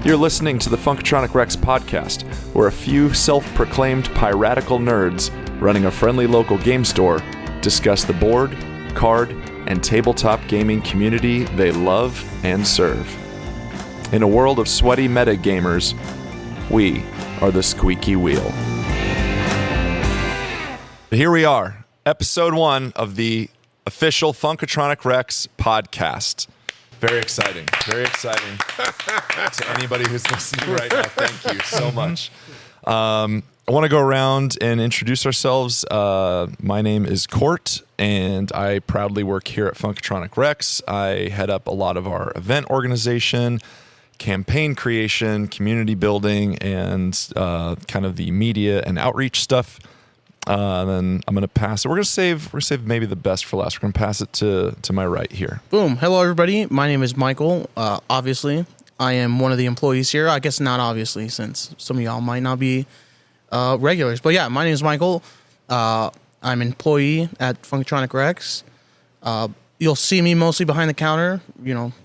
You're listening to the Funkatronic Rex podcast, where a few self-proclaimed piratical nerds running a friendly local game store discuss the board, card, and tabletop gaming community they love and serve. In a world of sweaty meta gamers, we are the squeaky wheel. Here we are, episode 1 of the official Funkatronic Rex podcast. Very exciting. Very exciting. To anybody who's listening right now, thank you so much. I want to go around and introduce ourselves. My name is Court, and I proudly work here at Funkatronic Rex. I head up a lot of our event organization, campaign creation, community building, and kind of the media and outreach stuff. Then I'm going to pass it. We're going to save maybe the best for last. We're going to pass it to my right here. Boom. Hello, everybody. My name is Michael. Obviously, I am one of the employees here. I guess not obviously, since some of y'all might not be regulars. But yeah, my name is Michael. I'm an employee at Funkatronic Rex. You'll see me mostly behind the counter,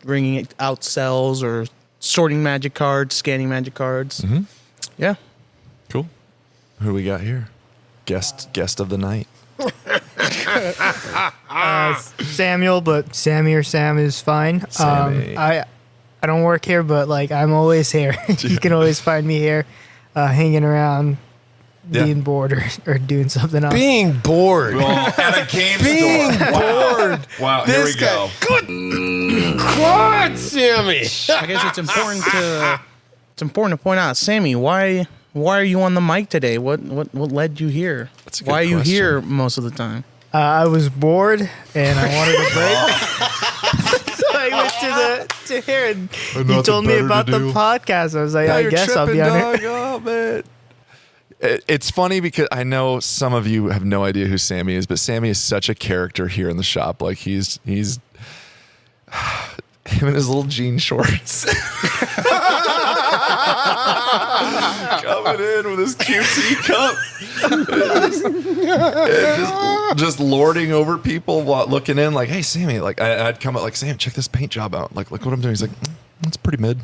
bringing out cells or sorting magic cards, scanning magic cards. Mm-hmm. Yeah. Cool. Who do we got here? Guest of the night. Samuel, but Sammy or Sam is fine. Sammy. I don't work here, but I'm always here. You can always find me here, hanging around, being bored or doing something else. Being bored. Well, at a game Being store. bored. Wow, here we go. Good God, Sammy. I guess it's important to point out, Sammy, why are you on the mic today? What led you here? That's a good Why are you question. here most of the time? I was bored and I wanted a break. So I went to here and you told me about the podcast. I was like, I guess I'll be on it. Oh, man. It's funny because I know some of you have no idea who Sammy is, but Sammy is such a character here in the shop. Like he's him in his little jean shorts. Coming in with his QT cup. And just lording over people while looking in like, hey, Sammy. Like I'd come up like, Sam, check this paint job out. Like, look what I'm doing. He's like, that's pretty mid.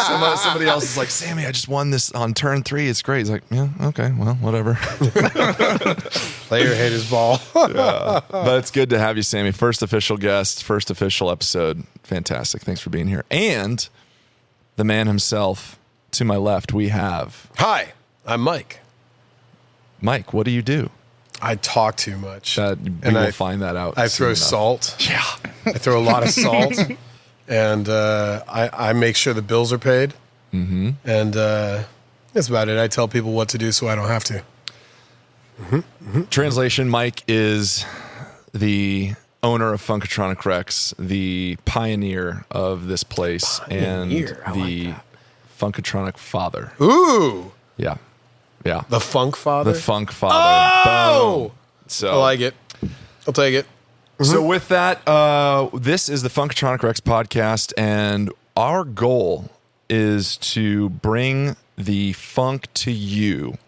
Somebody else is like, Sammy, I just won this on turn 3. It's great. He's like, yeah, okay, well, whatever. Player hit his ball. Yeah. But it's good to have you, Sammy. First official guest, first official episode. Fantastic. Thanks for being here. And the man himself, to my left, we have... Hi, I'm Mike. Mike, what do you do? I talk too much. We will find that out. I throw salt. Yeah. I throw a lot of salt. And I make sure the bills are paid. Mm-hmm. And that's about it. I tell people what to do so I don't have to. Mm-hmm. Mm-hmm. Translation, Mike is the owner of Funkatronic Rex, the pioneer of this place, and the Funkatronic father. Ooh. Yeah. Yeah. The Funk father? The Funk father. Oh! Boom. So, I like it. I'll take it. Mm-hmm. So with that, this is the Funkatronic Rex podcast, and our goal is to bring the funk to you,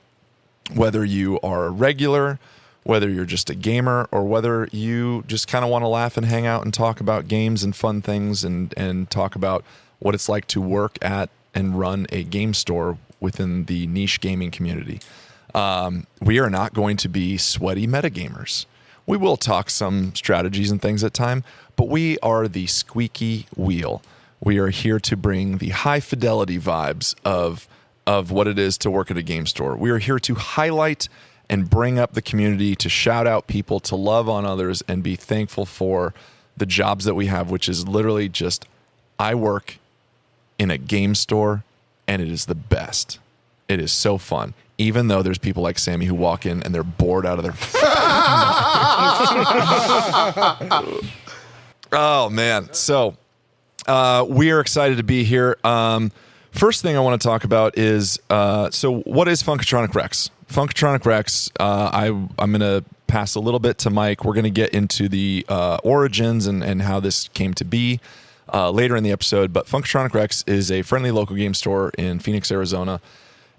whether you are a regular, whether you're just a gamer, or whether you just kind of want to laugh and hang out and talk about games and fun things and talk about what it's like to work at and run a game store within the niche gaming community. We are not going to be sweaty metagamers. We will talk some strategies and things at time, but we are the squeaky wheel. We are here to bring the high fidelity vibes of what it is to work at a game store. We are here to highlight and bring up the community, to shout out people, to love on others, and be thankful for the jobs that we have, which is literally just, I work in a game store, and it is the best. It is so fun. Even though there's people like Sammy who walk in and they're bored out of their... Oh, man. So we are excited to be here. First thing I want to talk about is, so what is Funkatronic Rex? Funkatronic Rex, I'm going to pass a little bit to Mike. We're going to get into the origins and how this came to be later in the episode. But Funkatronic Rex is a friendly local game store in Phoenix, Arizona.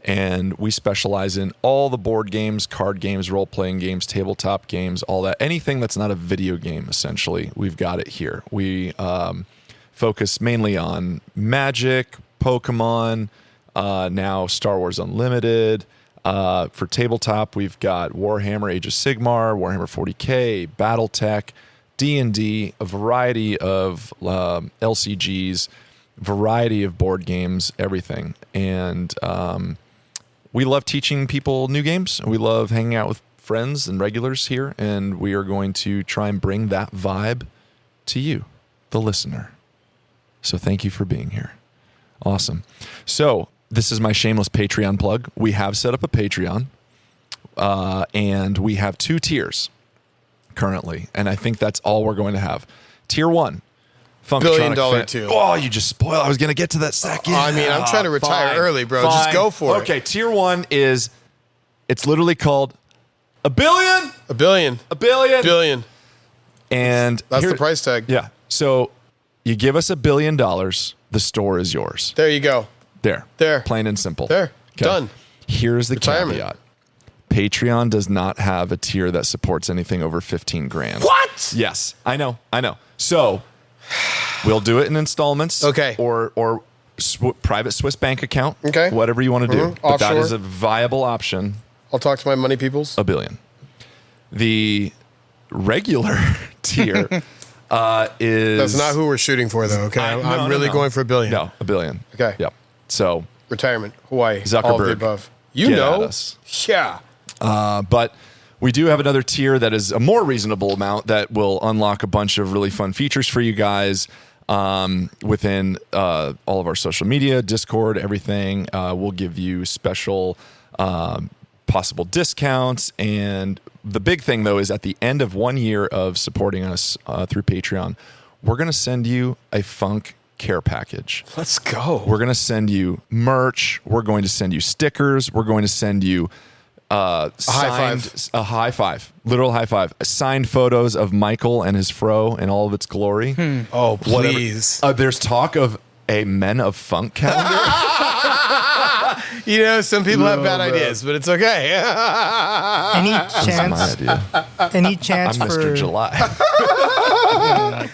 And we specialize in all the board games, card games, role-playing games, tabletop games, all that. Anything that's not a video game, essentially, we've got it here. We focus mainly on Magic, Pokemon, now Star Wars Unlimited. For tabletop, we've got Warhammer Age of Sigmar, Warhammer 40K, Battletech, D&D, a variety of LCGs, variety of board games, everything. And we love teaching people new games. We love hanging out with friends and regulars here, and we are going to try and bring that vibe to you, the listener. So thank you for being here. Awesome. So this is my shameless Patreon plug. We have set up a Patreon, and we have 2 tiers currently, and I think that's all we're going to have. Tier 1, Funkatronic Billion-dollar tier. Oh, you just spoiled. I was going to get to that second. I mean, I'm trying to retire early, bro. Just go for it. Okay, tier 1 is, it's literally called $1 billion. $1 billion. $1 billion. Billion. And That's the price tag. Yeah. So you give us $1 billion, the store is yours. There you go. There. There. Plain and simple. There. Done. Here's the Retirement. caveat. Patreon does not have a tier that supports anything over 15 grand. What? Yes. I know. So we'll do it in installments. Okay. Or private Swiss bank account. Okay. Whatever you want to do. But that Offshore. is a viable option. I'll talk to my money peoples. $1 billion. The regular tier is... That's not who we're shooting for, though, okay? I'm really going for $1 billion. No, $1 billion. Okay. Yep. So Retirement, Hawaii, Zuckerberg, all of the above. You get know. at us. Yeah. But we do have another tier that is a more reasonable amount that will unlock a bunch of really fun features for you guys within all of our social media, Discord, everything. We'll give you special possible discounts. And the big thing, though, is at the end of 1 year of supporting us through Patreon, we're going to send you a Funk care package. Let's go. We're going to send you merch. We're going to send you stickers. We're going to send you high five. Literal high five, signed photos of Michael and his fro in all of its glory. Oh, please. There's talk of a Men of Funk calendar. You know, some people have bad ideas, but it's okay. Any That's my chance? idea. Any chance I'm for Mr. July.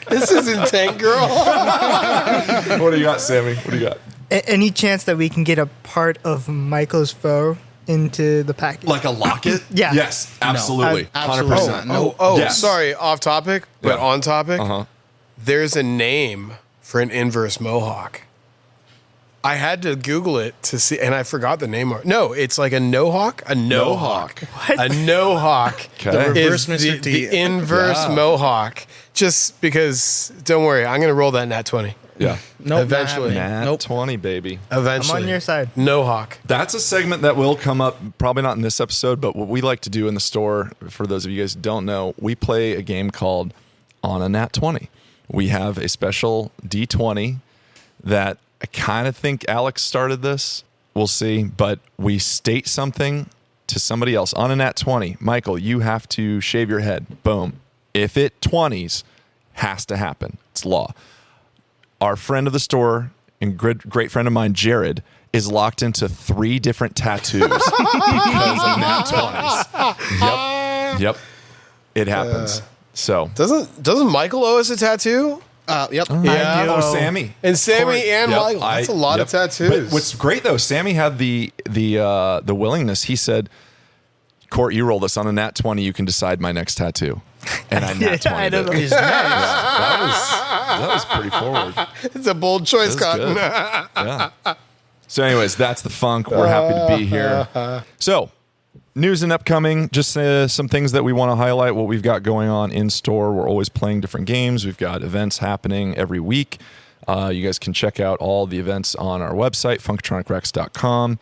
This isn't Tank Girl. What do you got, Sammy? What do you got? Any chance that we can get a part of Michael's foe into the package? Like a locket? Yeah. Yes, absolutely. Absolutely 100%. not. Yes. Sorry, off topic, but Yeah. on topic. Uh-huh. There's a name for an inverse mohawk. I had to Google it to see, and I forgot the name. No, it's like a no-hawk? A no-hawk. A no-hawk Okay. The reverse is Mr. T. the inverse Yeah. mohawk. Just because, don't worry, I'm going to roll that nat 20. Yeah. Nope, Eventually. not happening. Nat Nope. 20, baby. Eventually. I'm on your side. No-hawk. That's a segment that will come up, probably not in this episode, but what we like to do in the store, for those of you guys who don't know, we play a game called On a Nat 20. We have a special D20 that I kind of think Alex started this. We'll see. But we state something to somebody else on a nat 20. Michael, you have to shave your head. Boom. If it 20s, has to happen. It's law. Our friend of the store and great friend of mine, Jared, is locked into 3 different tattoos because of nat 20s. Yep. It happens. So. Doesn't Michael owe us a tattoo? Yep. Yeah. Oh, Sammy. And Sammy and Yep, Michael. That's a lot of But tattoos. what's great though, Sammy had the willingness. He said, "Court, you roll this on a nat 20. You can decide my next tattoo." And I nat 20. I don't know. He's nice. That was pretty forward. It's a bold choice, That's Cotton. good. Yeah. So, anyways, that's the funk. We're happy to be here. So, news and upcoming, just some things that we want to highlight, what we've got going on in store. We're always playing different games. We've got events happening every week. You guys can check out all the events on our website, funkatronicrex.com.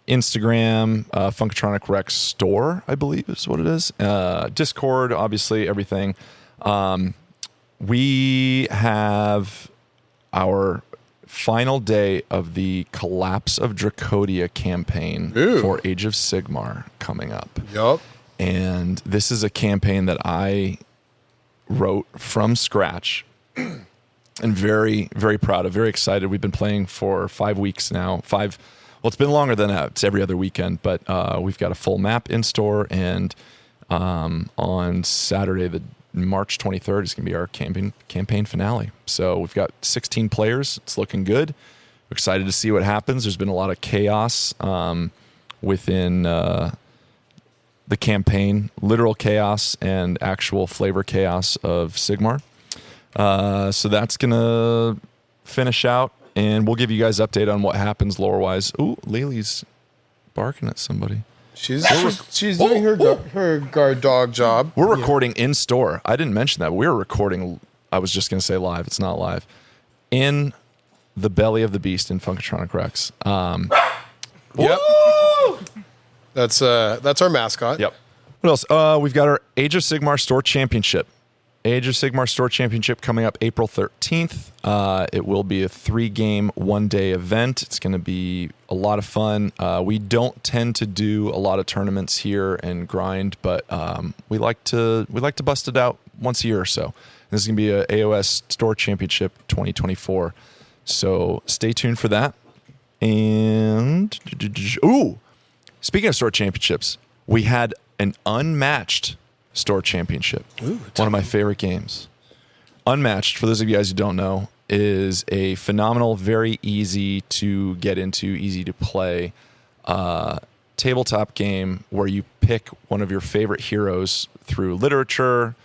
Instagram, Funkatronic Rex store, I believe is what it is. Discord, obviously, everything. We have our final day of the Collapse of Dracodia campaign for Age of Sigmar coming up. Yup. And this is a campaign that I wrote from scratch and very, very proud of, very excited. We've been playing for 5 weeks now. Well, it's been longer than that. It's every other weekend, but we've got a full map in store. And on Saturday, the March 23rd is going to be our campaign finale. So we've got 16 players. It's looking good. We're excited to see what happens. There's been a lot of chaos within the campaign, literal chaos and actual flavor chaos of Sigmar. So that's going to finish out, and we'll give you guys update on what happens lore-wise. Ooh, Lily's barking at somebody. She's doing her guard dog job. We're recording in store. I didn't mention that. We're recording, I was just going to say live. It's not live. In the belly of the beast in Funkatronic Rex. Yep. That's our mascot. Yep. What else? We've got our Age of Sigmar Store Championship. Age of Sigmar Store Championship coming up April 13th. It will be a 3-game, 1-day event. It's going to be a lot of fun. We don't tend to do a lot of tournaments here and grind, but we like to bust it out once a year or so. This is going to be a AOS Store Championship 2024. So stay tuned for that. And speaking of Store Championships, we had an unmatched Store Championship. Ooh, one of my favorite games. Unmatched, for those of you guys who don't know, is a phenomenal, very easy to get into, easy to play tabletop game where you pick one of your favorite heroes through literature,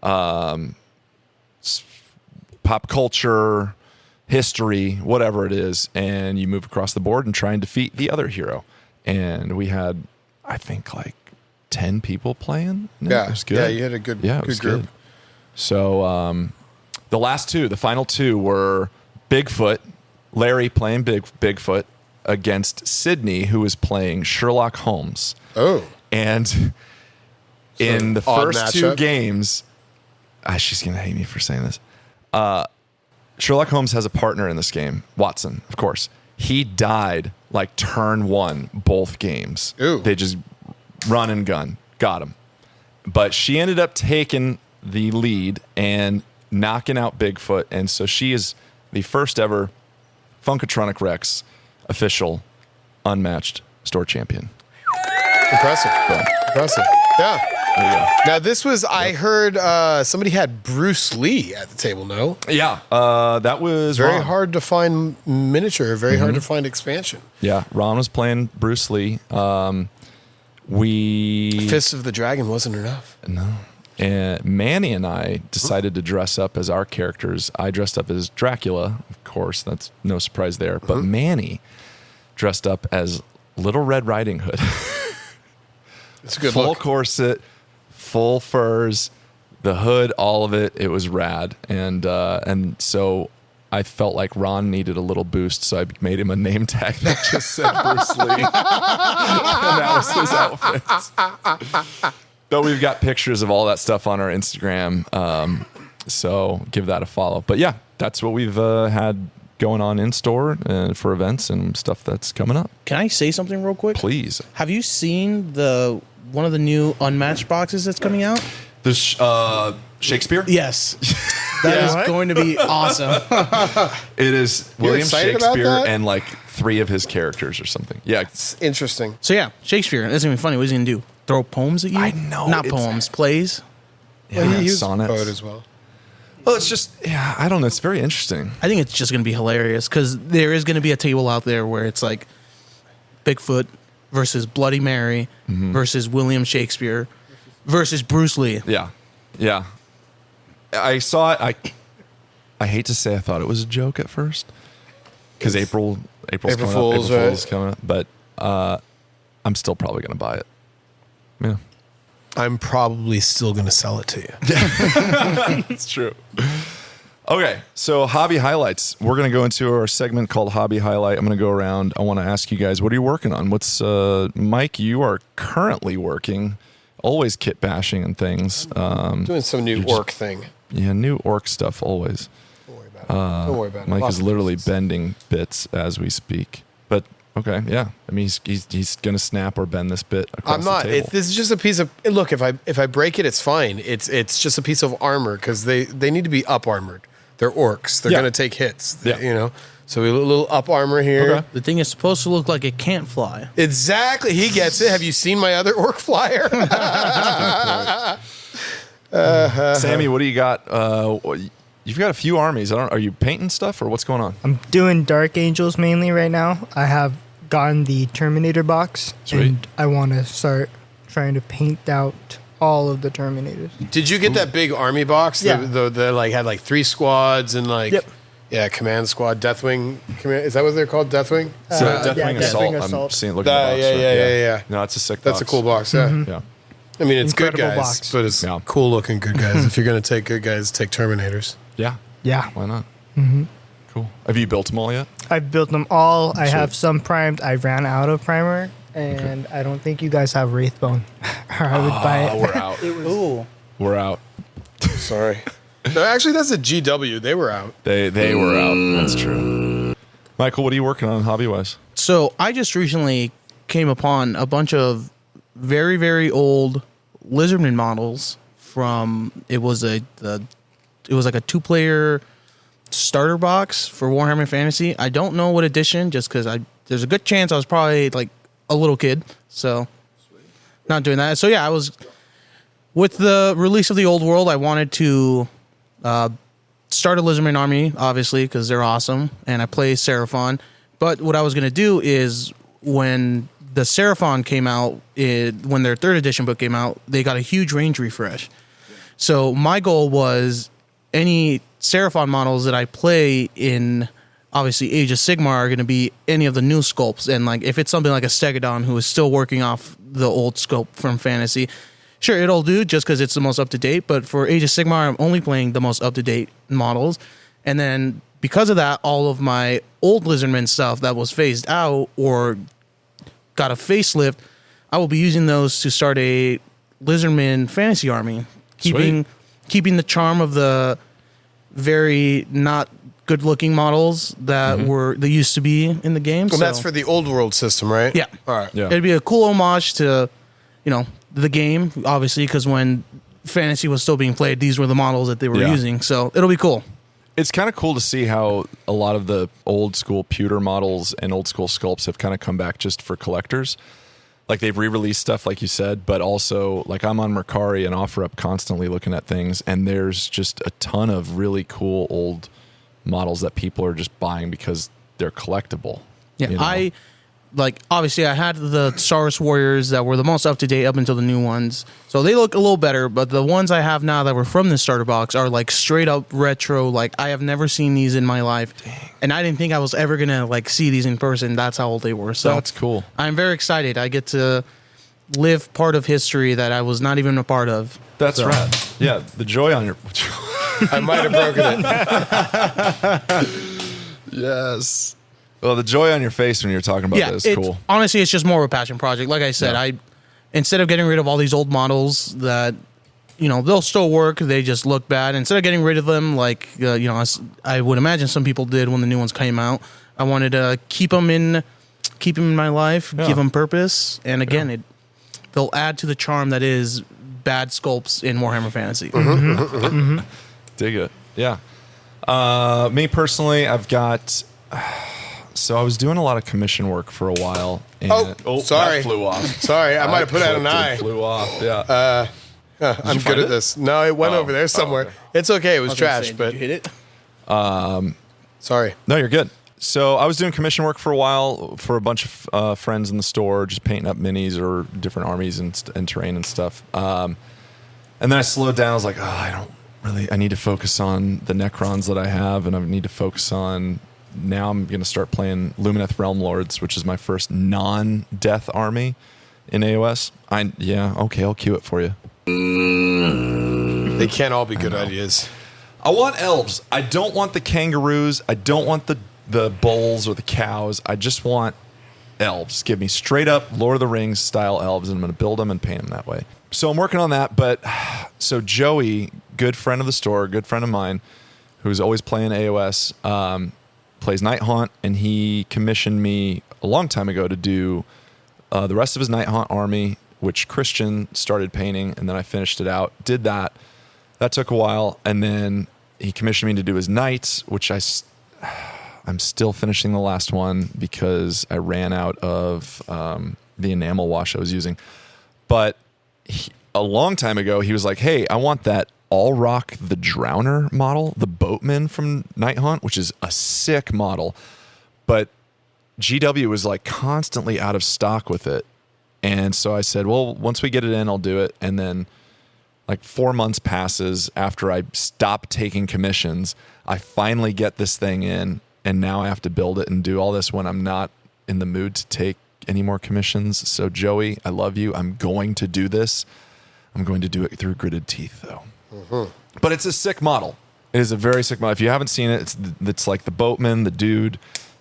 pop culture, history, whatever it is, and you move across the board and try and defeat the other hero. And we had, I think, like 10 people playing. Yeah, it was good. Yeah, you had a good group. Good. So the final two were Bigfoot, Larry playing Bigfoot against Sydney, who was playing Sherlock Holmes. Oh. And in the first matchup. 2 games, she's going to hate me for saying this. Sherlock Holmes has a partner in this game, Watson, of course. He died like turn 1 both games. Ooh. They just run and gun. Got him. But she ended up taking the lead and knocking out Bigfoot. And so she is the first ever Funkatronic Rex official unmatched store champion. Impressive. Impressive. Yeah. There you go. Now, this was, I heard somebody had Bruce Lee at the table, no? Yeah. That was very Ron. hard to find miniature, very hard to find expansion. Yeah. Ron was playing Bruce Lee. Fist of the Dragon wasn't enough. No. And Manny and I decided to dress up as our characters. I dressed up as Dracula, of course. That's no surprise there. But Manny dressed up as Little Red Riding Hood. It's a good full look. corset, full furs, the hood, all of it. It was rad. And so I felt like Ron needed a little boost, so I made him a name tag that just said Bruce Lee. And that was his outfit. But we've got pictures of all that stuff on our Instagram, so give that a follow. But yeah, that's what we've had going on in store for events and stuff that's coming up. Can I say something real quick? Please. Have you seen one of the new Unmatched boxes that's coming out? There's Shakespeare? Yes. That is going to be awesome. It is William excited about Shakespeare that? and like 3 of his characters or something. Yeah. It's interesting. So yeah, Shakespeare. That's going to be funny. What is he going to do? Throw poems at you? I know, Not it's- poems, plays. Yeah, He was a sonnets. poet as well. Well, it's just, I don't know. It's very interesting. I think it's just going to be hilarious because there is going to be a table out there where it's like Bigfoot versus Bloody Mary versus William Shakespeare versus Bruce Lee. Yeah. Yeah. I saw it. I hate to say I thought it was a joke at first because April's coming Fool's, up. April right? Fool's coming up. But I'm still probably going to buy it. Yeah. I'm probably still going to sell it to you. It's true. Okay, so hobby highlights. We're going to go into our segment called Hobby Highlight. I'm going to go around. I want to ask you guys, what are you working on? What's Mike? You are currently working, always kit bashing and things. Doing some new orc thing. Yeah, new orc stuff always. Don't worry about it. Don't worry about it. Mike Lots is of literally pieces. bending bits as we speak. But okay, yeah. I mean, he's going to snap or bend this bit across I'm not. the table. This is just a piece of. Look, if I break it, it's fine. It's just a piece of armor because they need to be up armored. They're orcs. They're Yeah. going to take hits. Yeah. You know. So we have a little up armor here. Okay. The thing is supposed to look like it can't fly. Exactly. He gets it. Have you seen my other orc flyer? Sammy, what do you got? You've got a few armies. Are you painting stuff or what's going on? I'm doing Dark Angels mainly right now. I have gotten the Terminator box, and I want to start trying to paint out all of the Terminators. Did you get that big army box? Yeah. The like had like 3 squads and like command squad, Deathwing. Is that what they're called? Deathwing? Deathwing Assault. Deathwing Assault. I'm seeing looking at the box. Yeah. No, it's a sick box. That's a cool box. Yeah. Yeah. I mean, it's Incredible good guys, box. but it's cool looking good guys. If you're gonna take good guys, take Terminators. Yeah. Yeah. Why not? Cool. Have you built them all yet? I've built them all. I have some primed. I ran out of primer, and I don't think you guys have Wraithbone. Or I would buy it. We're out. Ooh. We're out. Sorry. No, actually, that's a GW. They were out. They were out. That's true. Michael, what are you working on hobby-wise? So I just recently came upon a bunch of very, very old Lizardman models from it was like a 2-player starter box for Warhammer Fantasy. I don't know what edition, just because there's a good chance I was probably like a little kid, so not doing that. So yeah, I was with the release of the Old World. I wanted to start a Lizardman army, obviously, because they're awesome, and I play Seraphon. But what I was going to do is when the Seraphon came out, when their 3rd edition book came out, they got a huge range refresh. So my goal was any Seraphon models that I play in, obviously, Age of Sigmar are going to be any of the new sculpts. And like if it's something like a Stegodon who is still working off the old sculpt from Fantasy, sure, it'll do just because it's the most up-to-date. But for Age of Sigmar, I'm only playing the most up-to-date models. And then because of that, all of my old Lizardman stuff that was phased out or got a facelift, I will be using those to start a Lizardman fantasy army, keeping the charm of the very not good-looking models that they used to be in the game. Well, that's for the Old World system, right? Yeah. All right. Yeah. It'd be a cool homage to, the game, obviously, because when fantasy was still being played, these were the models that they were using. So it'll be cool. It's kind of cool to see how a lot of the old school pewter models and old school sculpts have kind of come back just for collectors. Like they've re-released stuff, like you said, but also like I'm on Mercari and OfferUp constantly looking at things, and there's just a ton of really cool old models that people are just buying because they're collectible. Yeah, obviously I had the Star Wars Warriors that were the most up to date up until the new ones, so they look a little better. But the ones I have now that were from the starter box are like straight up retro. Like I have never seen these in my life, and I didn't think I was ever gonna like see these in person. That's how old they were. So that's cool. I'm very excited. I get to live part of history that I was not even a part of. That's right. Yeah, the joy on your. I might have broken it. Yes. Well, the joy on your face when you're talking about that is cool. Honestly, it's just more of a passion project. Like I said, instead of getting rid of all these old models that, they'll still work, they just look bad. Instead of getting rid of them, like, I would imagine some people did when the new ones came out, I wanted to keep them in my life, give them purpose. And again, they'll add to the charm that is bad sculpts in Warhammer Fantasy. Dig it. Yeah. Me personally, I've got... So I was doing a lot of commission work for a while. And sorry. That flew off. Sorry, I might have put out an eye. Flew off. Yeah. I'm good at this. No, it went over there somewhere. It's okay. It was trash, but did you hit it? Sorry. No, you're good. So I was doing commission work for a while for a bunch of friends in the store, just painting up minis or different armies and terrain and stuff. And then I slowed down. I was like, I need to focus on the Necrons that I have, and I need to focus on. Now I'm going to start playing Lumineth Realm Lords, which is my first non-death army in AOS. I'll cue it for you. They can't all be good ideas. I want elves. I don't want the kangaroos. I don't want the bulls or the cows. I just want elves. Give me straight up Lord of the Rings style elves, and I'm going to build them and paint them that way. So I'm working on that. But so Joey, good friend of the store, good friend of mine, who's always playing AOS, plays Night Haunt, and he commissioned me a long time ago to do the rest of his Night Haunt army, which Christian started painting, and then I finished it out. Did that. That took a while, and then he commissioned me to do his Knights, which I'm still finishing the last one because I ran out of the enamel wash I was using. But a long time ago, he was like, hey, I want that All Rock the Drowner model, the Boatman from Night Hunt, which is a sick model. But GW was like constantly out of stock with it. And so I said, well, once we get it in, I'll do it. And then like 4 months passes after I stop taking commissions. I finally get this thing in, and now I have to build it and do all this when I'm not in the mood to take any more commissions. So Joey, I love you. I'm going to do this. I'm going to do it through gritted teeth, though. Mm-hmm. But it's a sick model. It is a very sick model. If you haven't seen it, it's like the Boatman, the dude,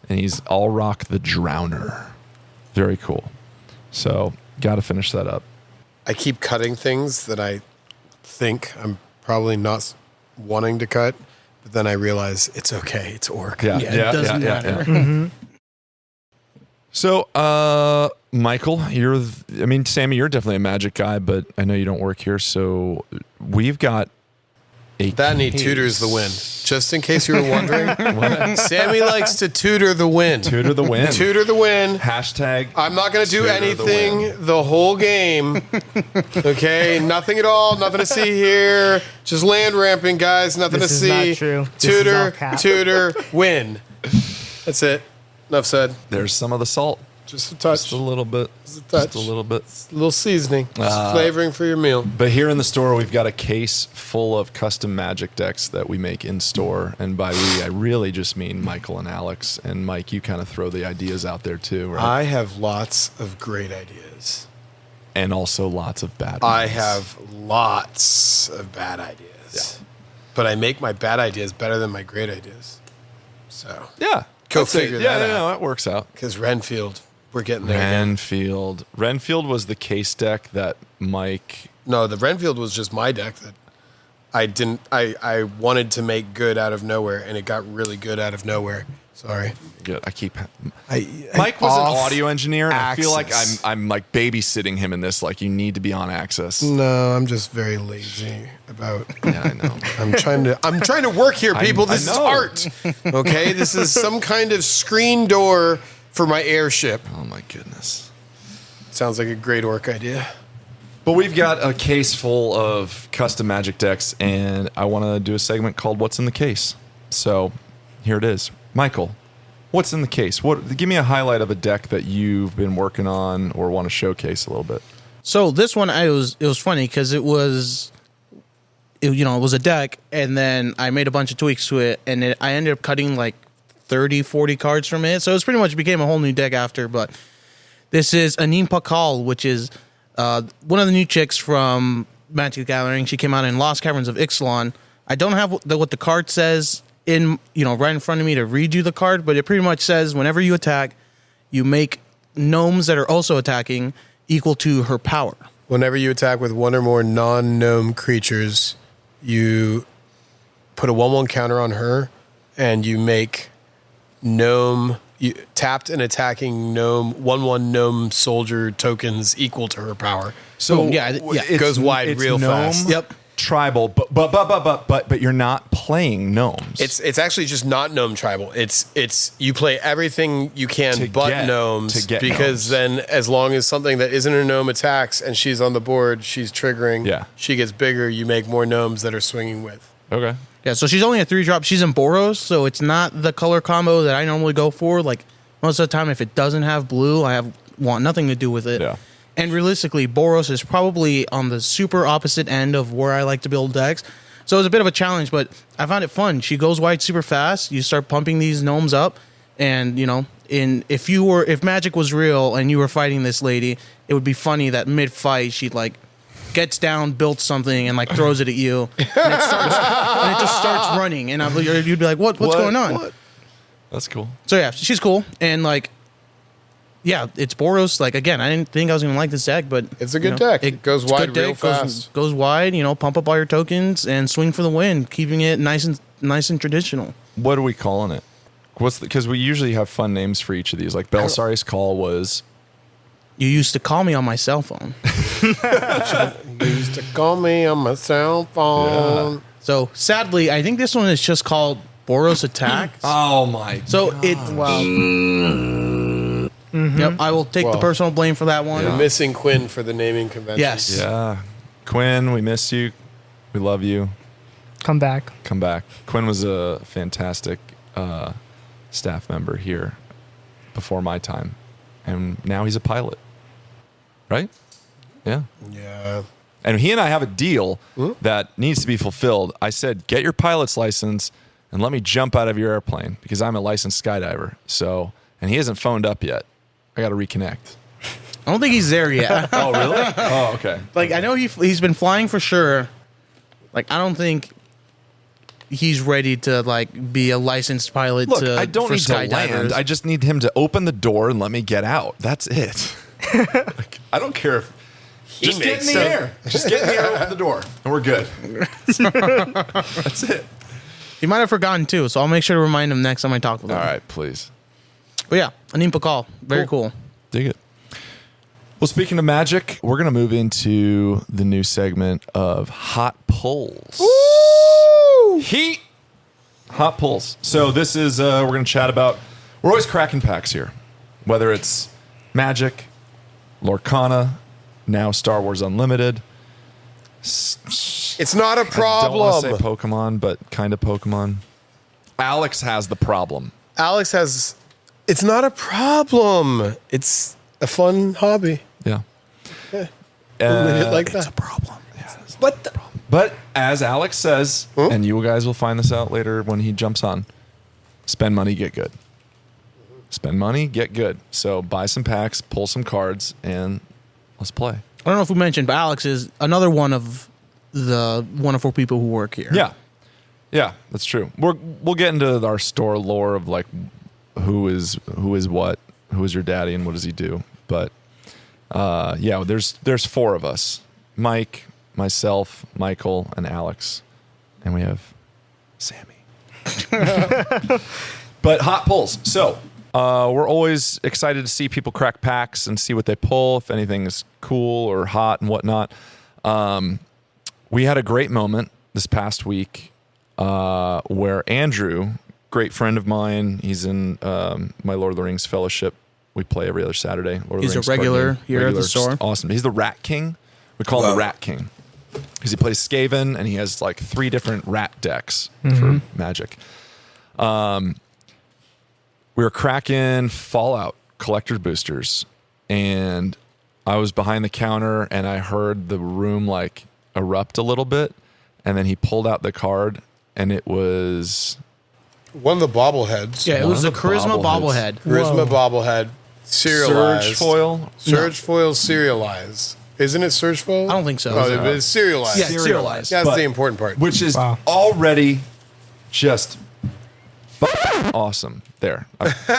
and he's All Rock the Drowner. Very cool. So got to finish that up. I keep cutting things that I think I'm probably not wanting to cut, but then I realize it's okay. It's orc. It doesn't matter. Mm-hmm. So, Michael, Sammy, you're definitely a magic guy, but I know you don't work here. So we've got that need tutors the wind. Just in case you were wondering, Sammy likes to tutor the wind. Tutor the wind. Tutor the wind. Hashtag. I'm not going to do anything the whole game. Okay, nothing at all. Nothing to see here. Just land ramping, guys. Nothing This to is see. not true. Tutor, win. That's it. Enough said. There's some of the salt. Just a touch. Just a little bit. Just a touch. Just a little bit. A little seasoning. Just flavoring for your meal. But here in the store, we've got a case full of custom magic decks that we make in store. And by we, I really just mean Michael and Alex. And Mike, you kind of throw the ideas out there too, right? I have lots of great ideas. And also lots of bad ones. I have lots of bad ideas. Yeah. But I make my bad ideas better than my great ideas. So. Yeah. Go figure that out. No, that works out. Because Renfield, we're getting there. Renfield. Renfield was the case deck that Mike. No, the Renfield was just my deck that I wanted to make good out of nowhere, and it got really good out of nowhere. Sorry. Good. Mike was an audio engineer, and I feel like Access. I'm like babysitting him in this. Like, you need to be on Access. No, I'm just very lazy about. Yeah, I know. I'm trying to work here, people. This is art. Okay, this is some kind of screen door for my airship. Oh my goodness. Sounds like a great orc idea. But we've got a case full of custom magic decks, and I want to do a segment called "What's in the Case." So here it is, Michael. What's in the case? Give me a highlight of a deck that you've been working on or want to showcase a little bit. So this one, it was funny because it was a deck, and then I made a bunch of tweaks to it, and I ended up cutting like 30, 40 cards from it. So it pretty much became a whole new deck after. But this is Anim Pakal, which is one of the new chicks from Magic the Gathering. She came out in Lost Caverns of Ixalan. I don't have what the card says right in front of me to read you the card, but it pretty much says whenever you attack, you make gnomes that are also attacking equal to her power. Whenever you attack with one or more non-gnome creatures, you put a 1/1 counter on her, and you make tapped and attacking gnome 1/1 gnome soldier tokens equal to her power. So it goes wide real fast. Yep. Tribal, but you're not playing gnomes. It's actually just not gnome tribal. It's you play everything you can gnomes because then as long as something that isn't a gnome attacks and she's on the board, she's triggering. Yeah. She gets bigger. You make more gnomes that are swinging with. Okay. Yeah, so she's only a 3-drop. She's in Boros, so it's not the color combo that I normally go for. Like most of the time, if it doesn't have blue, I want nothing to do with it. Yeah. And realistically, Boros is probably on the super opposite end of where I like to build decks. So it's a bit of a challenge, but I found it fun. She goes wide super fast. You start pumping these gnomes up, and if Magic was real and you were fighting this lady, it would be funny that mid-fight she'd like gets down, builds something, and like throws it at you, and it just starts running, and you'd be like, what's going on? What? That's cool. So yeah, she's cool, and like. Yeah, it's Boros. Like, again, I didn't think I was going to like this deck, but... It's a good deck. It goes wide real fast. Goes wide, pump up all your tokens and swing for the win, keeping it nice and traditional. What are we calling it? Because we usually have fun names for each of these. Like, Belisarius Call was... You used to call me on my cell phone. You used to call me on my cell phone. Yeah. So, sadly, I think this one is just called Boros Attack. Oh, my So, God. Wow. Mm-hmm. Yep, I will take the personal blame for that one. You're missing Quinn for the naming convention. Yes. Yeah. Quinn, we miss you. We love you. Come back. Come back. Quinn was a fantastic staff member here before my time, and now he's a pilot. Right? Yeah. Yeah. And he and I have a deal that needs to be fulfilled. I said, get your pilot's license and let me jump out of your airplane because I'm a licensed skydiver. So, and he hasn't phoned up yet. I got to reconnect. I don't think he's there yet. Oh, really? Oh, okay. Like, I know he's been flying for sure. Like, I don't think he's ready to, like, be a licensed pilot. Look, I don't need to land. I just need him to open the door and let me get out. That's it. Like, I don't care if... Just get in the air. Just get in the air, open the door, and we're good. That's it. He might have forgotten, too, so I'll make sure to remind him next time I talk with him. All right, please. But yeah, Anim Pakal. Very cool. Dig it. Well, speaking of magic, we're going to move into the new segment of Hot Pulls. Woo! Heat. Hot Pulls. So this is, we're going to chat about, we're always cracking packs here. Whether it's Magic, Lorcana, now Star Wars Unlimited. It's not a problem. I don't want to say Pokemon, but kind of Pokemon. Alex has the problem. Alex has... It's not a problem. It's a fun hobby. Yeah. Like that. It's a problem. Yeah, But But as Alex says, and you guys will find this out later when he jumps on, spend money, get good. Spend money, get good. So buy some packs, pull some cards, and let's play. I don't know if we mentioned, but Alex is another one of the wonderful people who work here. Yeah. Yeah, that's true. We'll get into our store lore of like who is what, who is your daddy and what does he do. But yeah, there's four of us. Mike, myself, Michael, and Alex. And we have Sammy. But hot pulls. So we're always excited to see people crack packs and see what they pull, if anything is cool or hot and whatnot. We had a great moment this past week where Andrew, great friend of mine, he's in my Lord of the Rings fellowship. We play every other Saturday. Lord of He's the Rings a regular card game. here at the store. Awesome. He's the Rat King. We call him the Rat King because he plays Skaven and he has like 3 different rat decks for Magic. We were cracking Fallout collector boosters, and I was behind the counter and I heard the room like erupt a little bit, and then he pulled out the card and it was one of the bobbleheads. Yeah, it was the Charisma bobblehead. Charisma bobblehead. Serialized. Surge foil. Surge foil serialized. Isn't it surge foil? I don't think so. Oh, it's serialized. Yeah, serialized. That's But- the important part. Which is already just awesome. There. That's my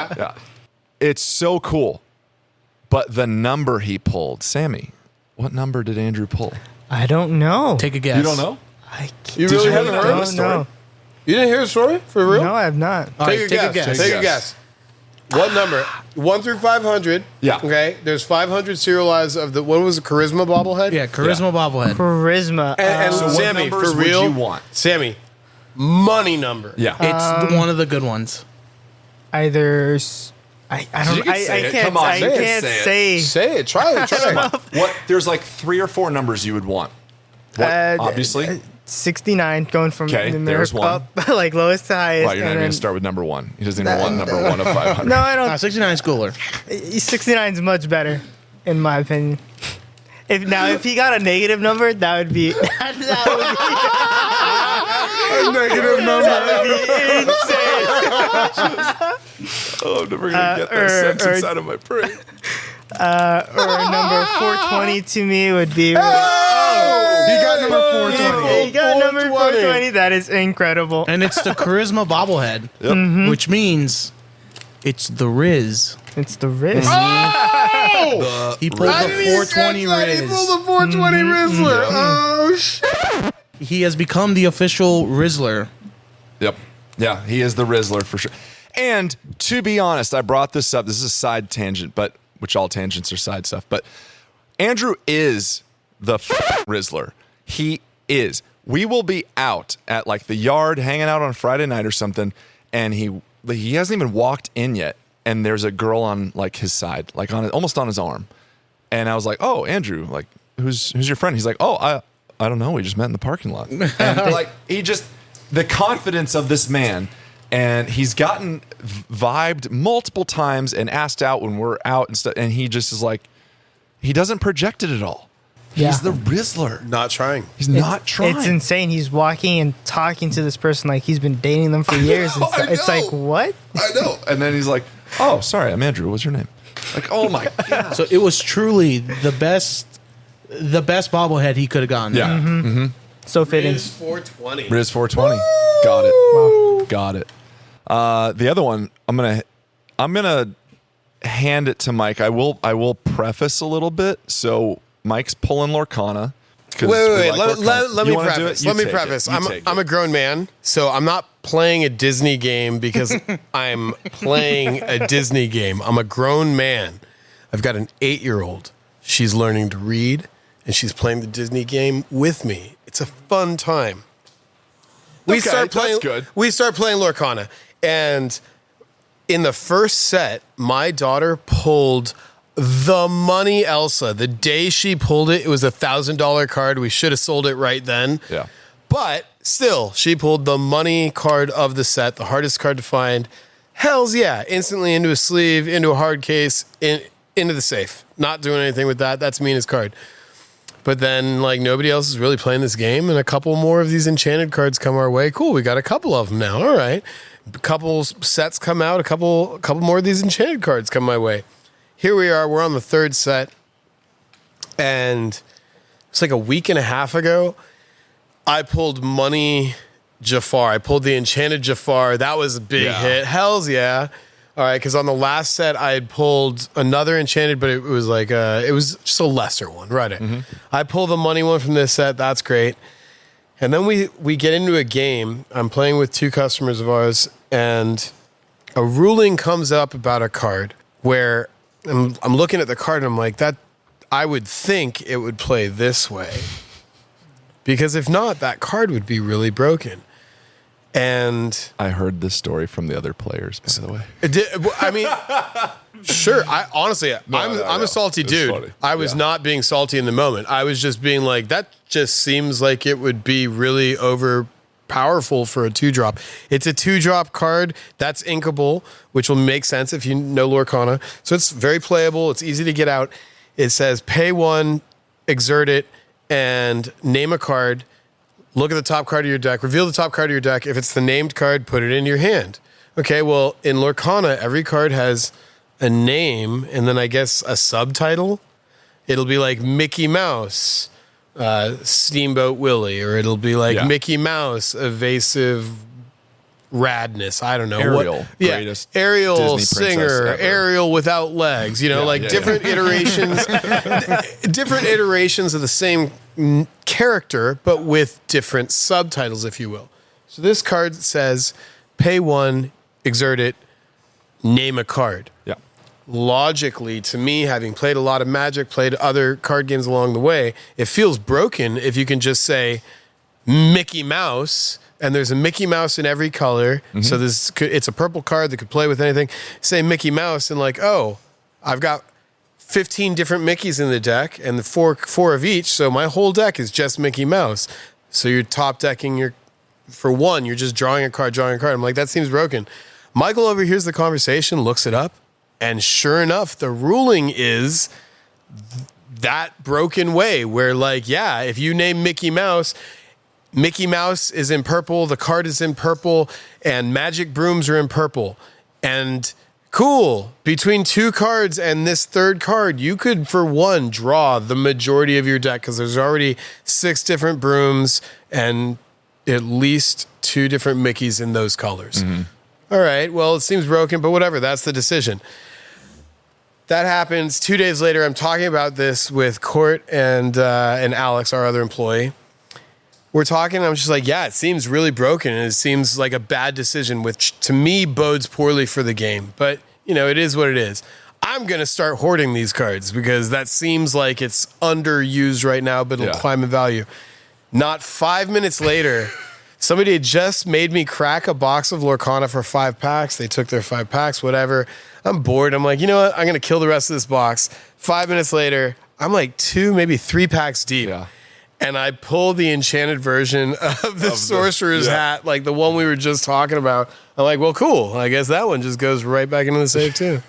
little yeah. It's so cool. But the number he pulled, Sammy, what number did Andrew pull? I don't know. Take a guess. You don't know? I can't. You Did really you haven't really heard know the the story? No, You didn't hear the story? For real? no, I have not. All right, Take a guess. Take a guess. What number? 1 through 500. Yeah. Okay. There's 500 serialized of the, what was the Charisma bobblehead? Yeah, Charisma bobblehead. Charisma. And So what Sammy, numbers for would real, you want? Sammy, money number. Yeah. It's one of the good ones. Either. I don't. You can say I it. can't. Come on, I you can can't say it. say. Say it. Try it. Try it. What? There's like 3 or 4 numbers you would want. What? Obviously. 69 going from Okay, the there's mirror up, like lowest to highest. Wow, you're not and even going then- to start with number 1. He doesn't even want number 1 of 500. No, I don't. 69 is cooler. 69 is much better, in my opinion. If he got a negative number, that would be that A negative number. would be insane. Oh, I'm never going to get that sense inside of my brain. Or number 420 to me would be. He got number 420. He got number 420. That is incredible. And it's the Charisma bobblehead, which means it's the Riz. It's the wrist. He pulled the 420 He Riz. pulled the 420 Rizzler. Oh, shit. He has become the official Rizzler. Yep. Yeah, he is the Rizzler for sure. And to be honest, I brought this up. This is a side tangent, but which all tangents are side stuff. But Andrew is the Rizzler. He is. We will be out at like the yard hanging out on Friday night or something, and he hasn't even walked in yet, and there's a girl on like his side, like on almost on his arm. And I was like, "Oh, Andrew, like who's your friend? He's like, oh, I don't know. We just met in the parking lot. And like, the confidence of this man, and he's gotten vibed multiple times and asked out when we're out and stuff. And he just is like, he doesn't project it at all. Yeah. He's the Rizzler. Not trying. He's not trying. It's insane. He's walking and talking to this person like he's been dating them for years. It's like, what? I know. And then he's like, oh, sorry, I'm Andrew. What's your name? Like, oh my God. So it was truly the best bobblehead he could have gotten. Yeah. Mm-hmm. So fitting. Riz 420. Riz 420. Got it. Wow. Got it. The other one, I'm gonna hand it to Mike. I will preface a little bit. So Mike's pulling Lorcana. Wait. Let me preface. I'm a grown man, so I'm not playing a Disney game because I'm playing a Disney game. I'm a grown man. I've got an 8-year-old. She's learning to read, and she's playing the Disney game with me. It's a fun time. We start playing Lorcana, and in the first set, my daughter pulled the money Elsa. The day she pulled it, it was a $1,000 card. We should have sold it right then. Yeah. But still, she pulled the money card of the set, the hardest card to find. Hells yeah. Instantly into a sleeve, into a hard case, into the safe. Not doing anything with that. That's Mina's card. But then, like, nobody else is really playing this game, and a couple more of these enchanted cards come our way. Cool, we got a couple of them now. All right. A couple sets come out, a couple more of these enchanted cards come my way. Here we are, we're on the third set, and it's like a week and a half ago, I pulled Money Jafar. I pulled the Enchanted Jafar. That was a big hit. Hells yeah. All right, because on the last set, I had pulled another Enchanted, but it was like, it was just a lesser one, right? Mm-hmm. I pulled the Money one from this set. That's great. And then we get into a game. I'm playing with 2 customers of ours, and a ruling comes up about a card where I'm looking at the card and I'm like, that I would think it would play this way. Because if not, that card would be really broken. And I heard this story from the other players, by the way. I mean, sure. I'm a salty dude. Funny. I was not being salty in the moment. I was just being like, that just seems like it would be really powerful for a 2-drop. It's a 2-drop card that's inkable, which will make sense if you know Lorcana. So it's very playable. It's easy to get out. It says pay 1, exert it, and name a card. Look at the top card of your deck. Reveal the top card of your deck. If it's the named card, put it in your hand. Okay, well, in Lorcana, every card has a name and then I guess a subtitle. It'll be like Mickey Mouse, Steamboat Willie, or it'll be like Mickey Mouse, Evasive Radness. I don't know. Ariel, greatest Ariel Disney singer, princess ever. Ariel without legs. Different iterations, different iterations of the same character, but with different subtitles, if you will. So this card says, pay 1, exert it, name a card. Yeah. Logically, to me, having played a lot of Magic, played other card games along the way, it feels broken if you can just say Mickey Mouse, and there's a Mickey Mouse in every color. Mm-hmm. So it's a purple card that could play with anything. Say Mickey Mouse, and like, oh, I've got 15 different Mickeys in the deck, and the four of each, so my whole deck is just Mickey Mouse. So you're top decking for 1, you're just drawing a card. I'm like, that seems broken. Michael overhears the conversation, looks it up, and sure enough, the ruling is that broken way where, like, yeah, if you name Mickey Mouse is in purple, the card is in purple, and magic brooms are in purple. And cool, between 2 cards and this third card, you could, for 1, draw the majority of your deck because there's already 6 different brooms and at least 2 different Mickeys in those colors. Mm-hmm. All right, well, it seems broken, but whatever, that's the decision. That happens. 2 days later, I'm talking about this with Court and Alex, our other employee. We're talking, and I'm just like, yeah, it seems really broken, and it seems like a bad decision, which to me bodes poorly for the game. But, it is what it is. I'm going to start hoarding these cards because that seems like it's underused right now, but it'll climb in value. Not 5 minutes later, somebody had just made me crack a box of Lorcana for 5 packs. They took their 5 packs, whatever. I'm bored. I'm like, you know what? I'm going to kill the rest of this box. 5 minutes later, I'm like 2, maybe 3 packs deep. Yeah. And I pull the enchanted version of the sorcerer's hat, like the one we were just talking about. I'm like, well, cool. I guess that one just goes right back into the safe too.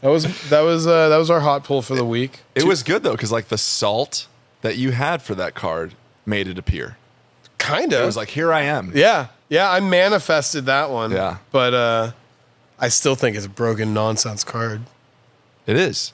That was our hot pull for the week. It was good though, because like the salt that you had for that card made it appear. Kind of. It was like, here I am. Yeah. I manifested that one. Yeah. But I still think it's a broken nonsense card. It is,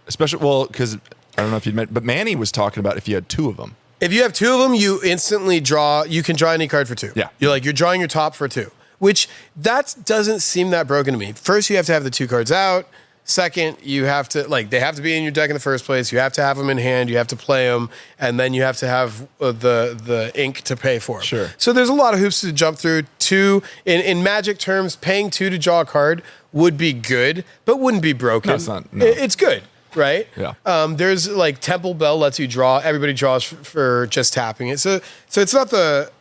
especially because I don't know if you'd met, but Manny was talking about if you had 2 of them. If you have 2 of them, you instantly draw. You can draw any card for 2. Yeah. You're drawing your top for 2, which that doesn't seem that broken to me. First, you have to have the 2 cards out. Second, you have to they have to be in your deck in the first place. You have to have them in hand. You have to play them, and then you have to have the ink to pay for them. Sure. So there's a lot of hoops to jump through. 2 in Magic terms, paying 2 to draw a card would be good, but wouldn't be broken. No, it's not. No. It's good. Right? Yeah. There's like Temple Bell lets you draw. Everybody draws for just tapping it. So it's not to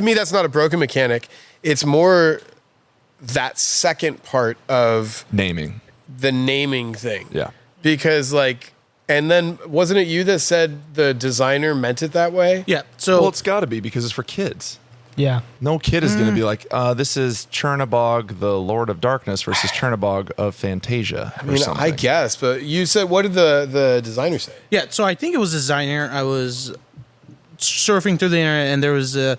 me, that's not a broken mechanic. It's more that second part of Naming. the naming thing. Yeah. Because and then wasn't it you that said the designer meant it that way? Yeah. So Well, it's got to be because it's for kids. Yeah. No kid is going to be like, this is Chernabog, the Lord of Darkness, versus Chernabog of Fantasia. I mean, I guess, but you said, what did the designer say? yeah, so I think it was designer. I was surfing through the internet, and there was I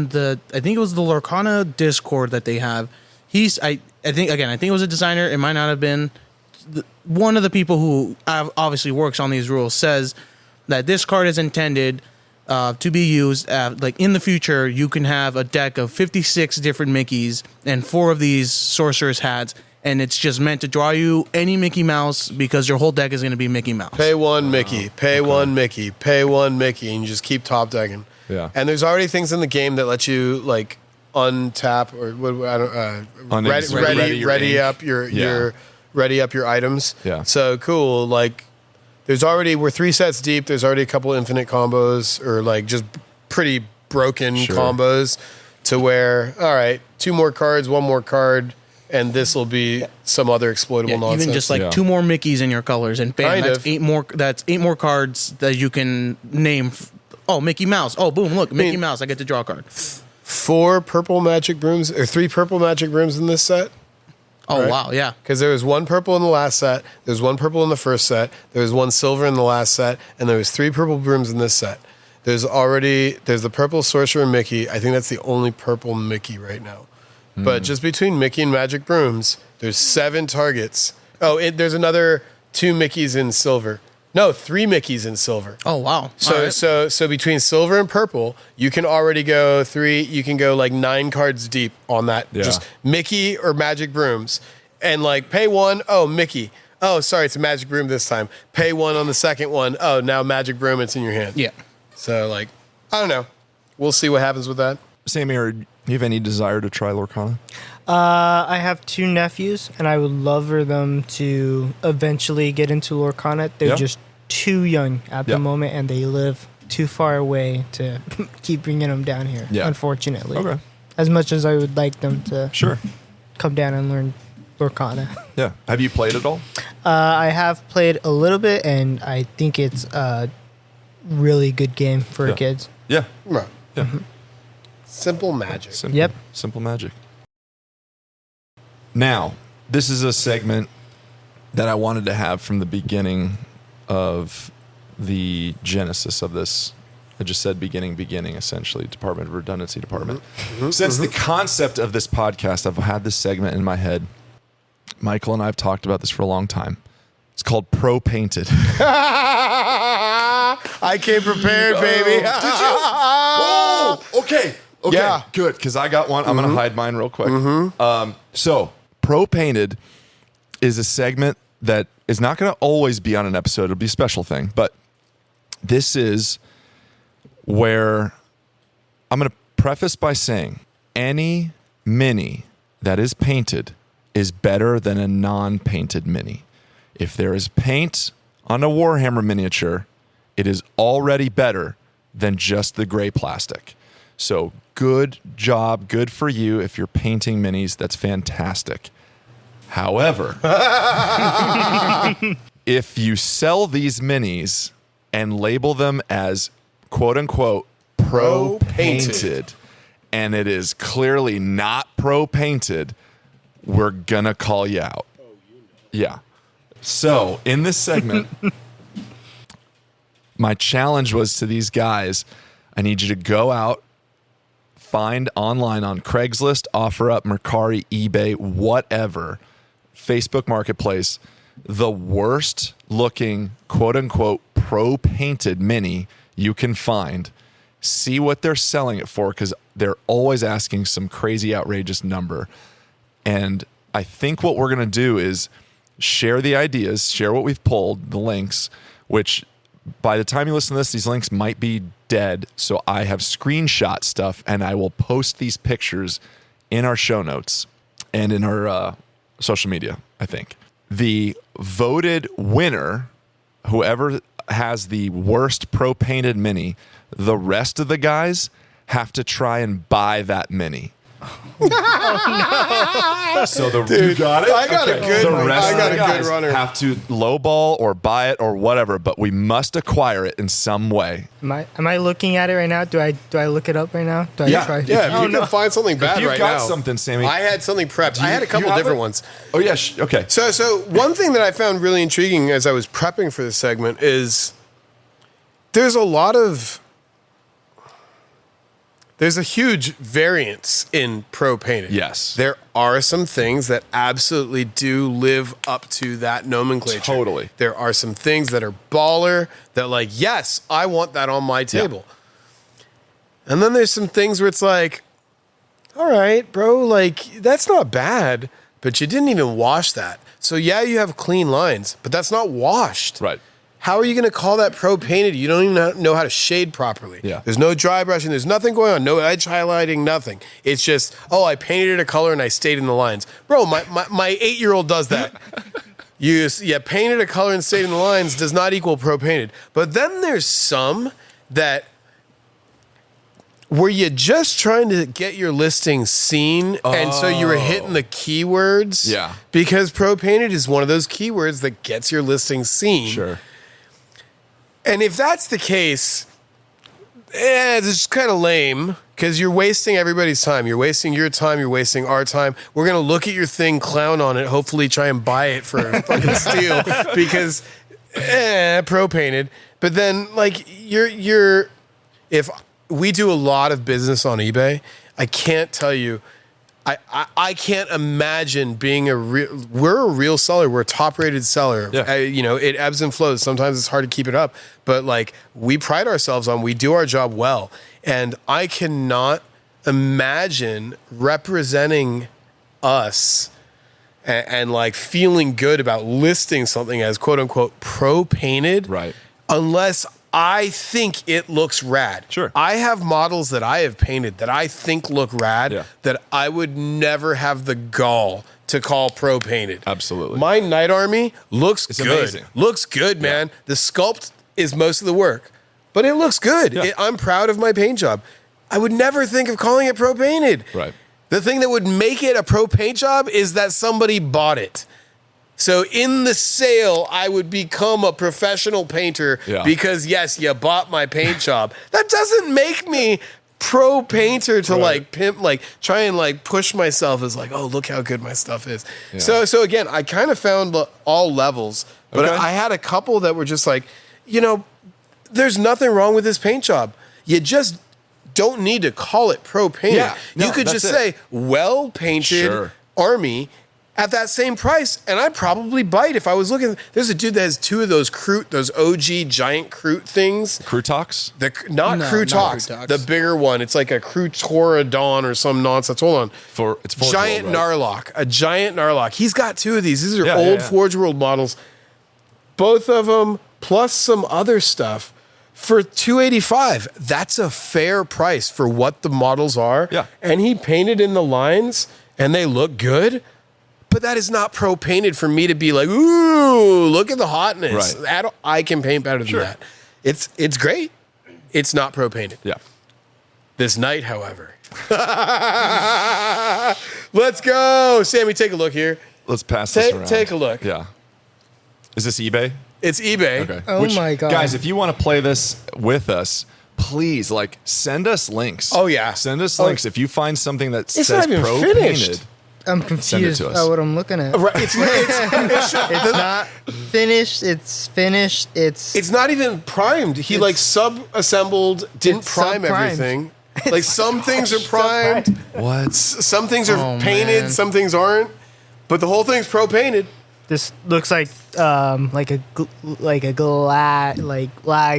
think it was the Lorcana Discord that they have. I think it was a designer. It might not have been one of the people who obviously works on these rules. Says that this card is intended to be used like in the future. You can have a deck of 56 different Mickeys and 4 of these sorcerer's hats, and it's just meant to draw you any Mickey Mouse because your whole deck is going to be Mickey Mouse. Pay 1 Mickey, pay 1 Mickey, pay 1 Mickey, and you just keep top decking. Yeah. And there's already things in the game that let you untap or ready up your items. Yeah. So cool. We're 3 sets deep. There's already a couple infinite combos or just pretty broken combos to where, all right, 2 more cards, 1 more card, and this will be some other exploitable nonsense. Even just 2 more Mickeys in your colors, and bam, Kind that's of. 8 more. That's 8 more cards that you can name. Oh, Mickey Mouse. Oh, boom! Look, Mickey Mouse. I get to draw a card. 4 purple magic brooms or 3 purple magic brooms in this set. Oh, Right. wow! Yeah. Because there was 1 purple in the last set, there was 1 purple in the first set, there was 1 silver in the last set, and there was 3 purple brooms in this set. There's the purple sorcerer Mickey. I think that's the only purple Mickey right now. But just between Mickey and magic brooms, there's 7 targets. Oh, there's another 2 Mickeys in silver. No, 3 Mickeys in silver. Oh, wow! So All right. so between silver and purple, you can already go 3. You can go 9 cards deep on that. Yeah. Just Mickey or magic brooms, and pay 1. Oh, Mickey. Oh, sorry, it's a magic broom this time. Pay 1 on the second one. Oh, now magic broom. It's in your hand. Yeah. So I don't know. We'll see what happens with that. Samir, do you have any desire to try Lorcana? I have 2 nephews, and I would love for them to eventually get into Lorcana. They're Yeah. just too young at the Yeah. moment, and they live too far away to keep bringing them down here, Yeah. unfortunately. Okay. As much as I would like them to Sure. come down and learn Lorcana. Yeah. Have you played it all? I have played a little bit, and I think it's a really good game for Yeah. kids. Yeah. Right. Yeah. Simple magic. Simple, Yep. Simple magic. Now, this is a segment that I wanted to have from the beginning of the genesis of this. I just said beginning, essentially, Department of Redundancy Department. Since the concept of this podcast, I've had this segment in my head. Michael and I have talked about this for a long time. It's called Pro Painted. I came prepared, baby. Did you? Oh, okay. Okay, Yeah. good, because I got one. I'm going to hide mine real quick. So, Pro Painted is a segment that is not going to always be on an episode. It'll be a special thing. But this is where I'm going to preface by saying any mini that is painted is better than a non-painted mini. If there is paint on a Warhammer miniature, it is already better than just the gray plastic. So good job, good for you if you're painting minis. That's fantastic. However, if you sell these minis and label them as quote unquote pro painted, and it is clearly not pro painted, we're gonna call you out. Yeah. So in this segment, my challenge was to these guys, I need you to go out, find online on Craigslist, OfferUp, Mercari, eBay, whatever, Facebook Marketplace, the worst looking quote unquote pro painted mini you can find. See what they're selling it for, because they're always asking some crazy outrageous number. And I think what we're going to do is share the ideas, share what we've pulled, the links, which by the time you listen to this, these links might be dead. So I have screenshot stuff, and I will post these pictures in our show notes and in our social media, I think. The voted winner, whoever has the worst pro painted mini, the rest of the guys have to try and buy that mini. So you got it? I got a good The rest I got of the a good guys runner. have to lowball or buy it or whatever, but we must acquire it in some way. Am I looking at it right now? Do I look it up right now? Do I Yeah. try? Yeah, if you can find something bad If you've right got now. something, Sammy. I had something prepped. I had a you couple have different it? ones. Oh, yeah. Okay. So one thing that I found really intriguing as I was prepping for this segment is there's a huge variance in pro painted. Yes. There are some things that absolutely do live up to that nomenclature. Totally. There are some things that are baller that like, yes, I want that on my table. And then there's some things where it's like, all right, bro, like that's not bad, but you didn't even wash that. So yeah, you have clean lines, but that's not washed. Right. How are you going to call that pro painted? You don't even know how to shade properly. Yeah. There's no dry brushing. There's nothing going on. No edge highlighting, nothing. It's just, oh, I painted it a color and I stayed in the lines. Bro, my 8-year-old does that. Painted a color and stayed in the lines does not equal pro painted. But then there's some that were you just trying to get your listing seen, and so you were hitting the keywords? Yeah. Because pro painted is one of those keywords that gets your listing seen. Sure. And if that's the case, it's just kind of lame because you're wasting everybody's time. You're wasting your time. You're wasting our time. We're going to look at your thing, clown on it, hopefully try and buy it for a fucking steal because pro painted. But then, like, if we do a lot of business on eBay, I can't tell you. I can't imagine being we're a real seller. We're a top rated seller. Yeah. It ebbs and flows. Sometimes it's hard to keep it up, but like we pride ourselves on, we do our job well. And I cannot imagine representing us and like feeling good about listing something as quote unquote pro painted. Right. Unless I think it looks rad. Sure. I have models that I have painted that I think look rad, Yeah. that I would never have the gall to call pro painted. Absolutely. My Night Army looks It's good. amazing. Looks good, man. The sculpt is most of the work, but it looks good. Yeah. I'm proud of my paint job. I would never think of calling it pro painted. Right. The thing that would make it a pro paint job is that somebody bought it. So in the sale, I would become a professional painter because, yes, you bought my paint job. That doesn't make me pro painter to like pimp, like try and like push myself as like, oh, look how good my stuff is. Yeah. So again, I kind of found all levels, but Okay. I had a couple that were just like, there's nothing wrong with this paint job. You just don't need to call it pro painted. Yeah. No, you could that's just it. say well painted Sure. Army at that same price, and I'd probably bite if I was looking. There's a dude that has two of those those OG giant Crute things. Crew talks? Not No, Crute not Talks, Crute Talks. the bigger one. It's like a Crutoradon or some nonsense. Hold on. It's Forge Giant World, right? Narlock. A giant Narlock. He's got two of these. These are Yeah, old yeah. Forge World models. Both of them, plus some other stuff, for $285. That's a fair price for what the models are. Yeah. And he painted in the lines, and they look good. But that is not pro painted for me to be like, ooh, look at the hotness. Right. I can paint better than Sure. that. It's great. It's not pro painted. Yeah. This night, however. Let's go. Sammy, take a look here. let's pass this around. Take a look. Yeah. Is this eBay? It's eBay. Okay. Oh my God. Guys, if you want to play this with us, please send us links. Oh, yeah. Send us links. If you find something that It's says not even pro finished. painted. I'm Send it confused to us. about what I'm looking at. Right. It's Not finished. It's finished. It's not even primed. He like sub-assembled, didn't It's prime sub-primed. everything. Like some things are primed, What? some things are Oh, painted, man. some things aren't. But the whole thing's pro-painted. This looks like a lag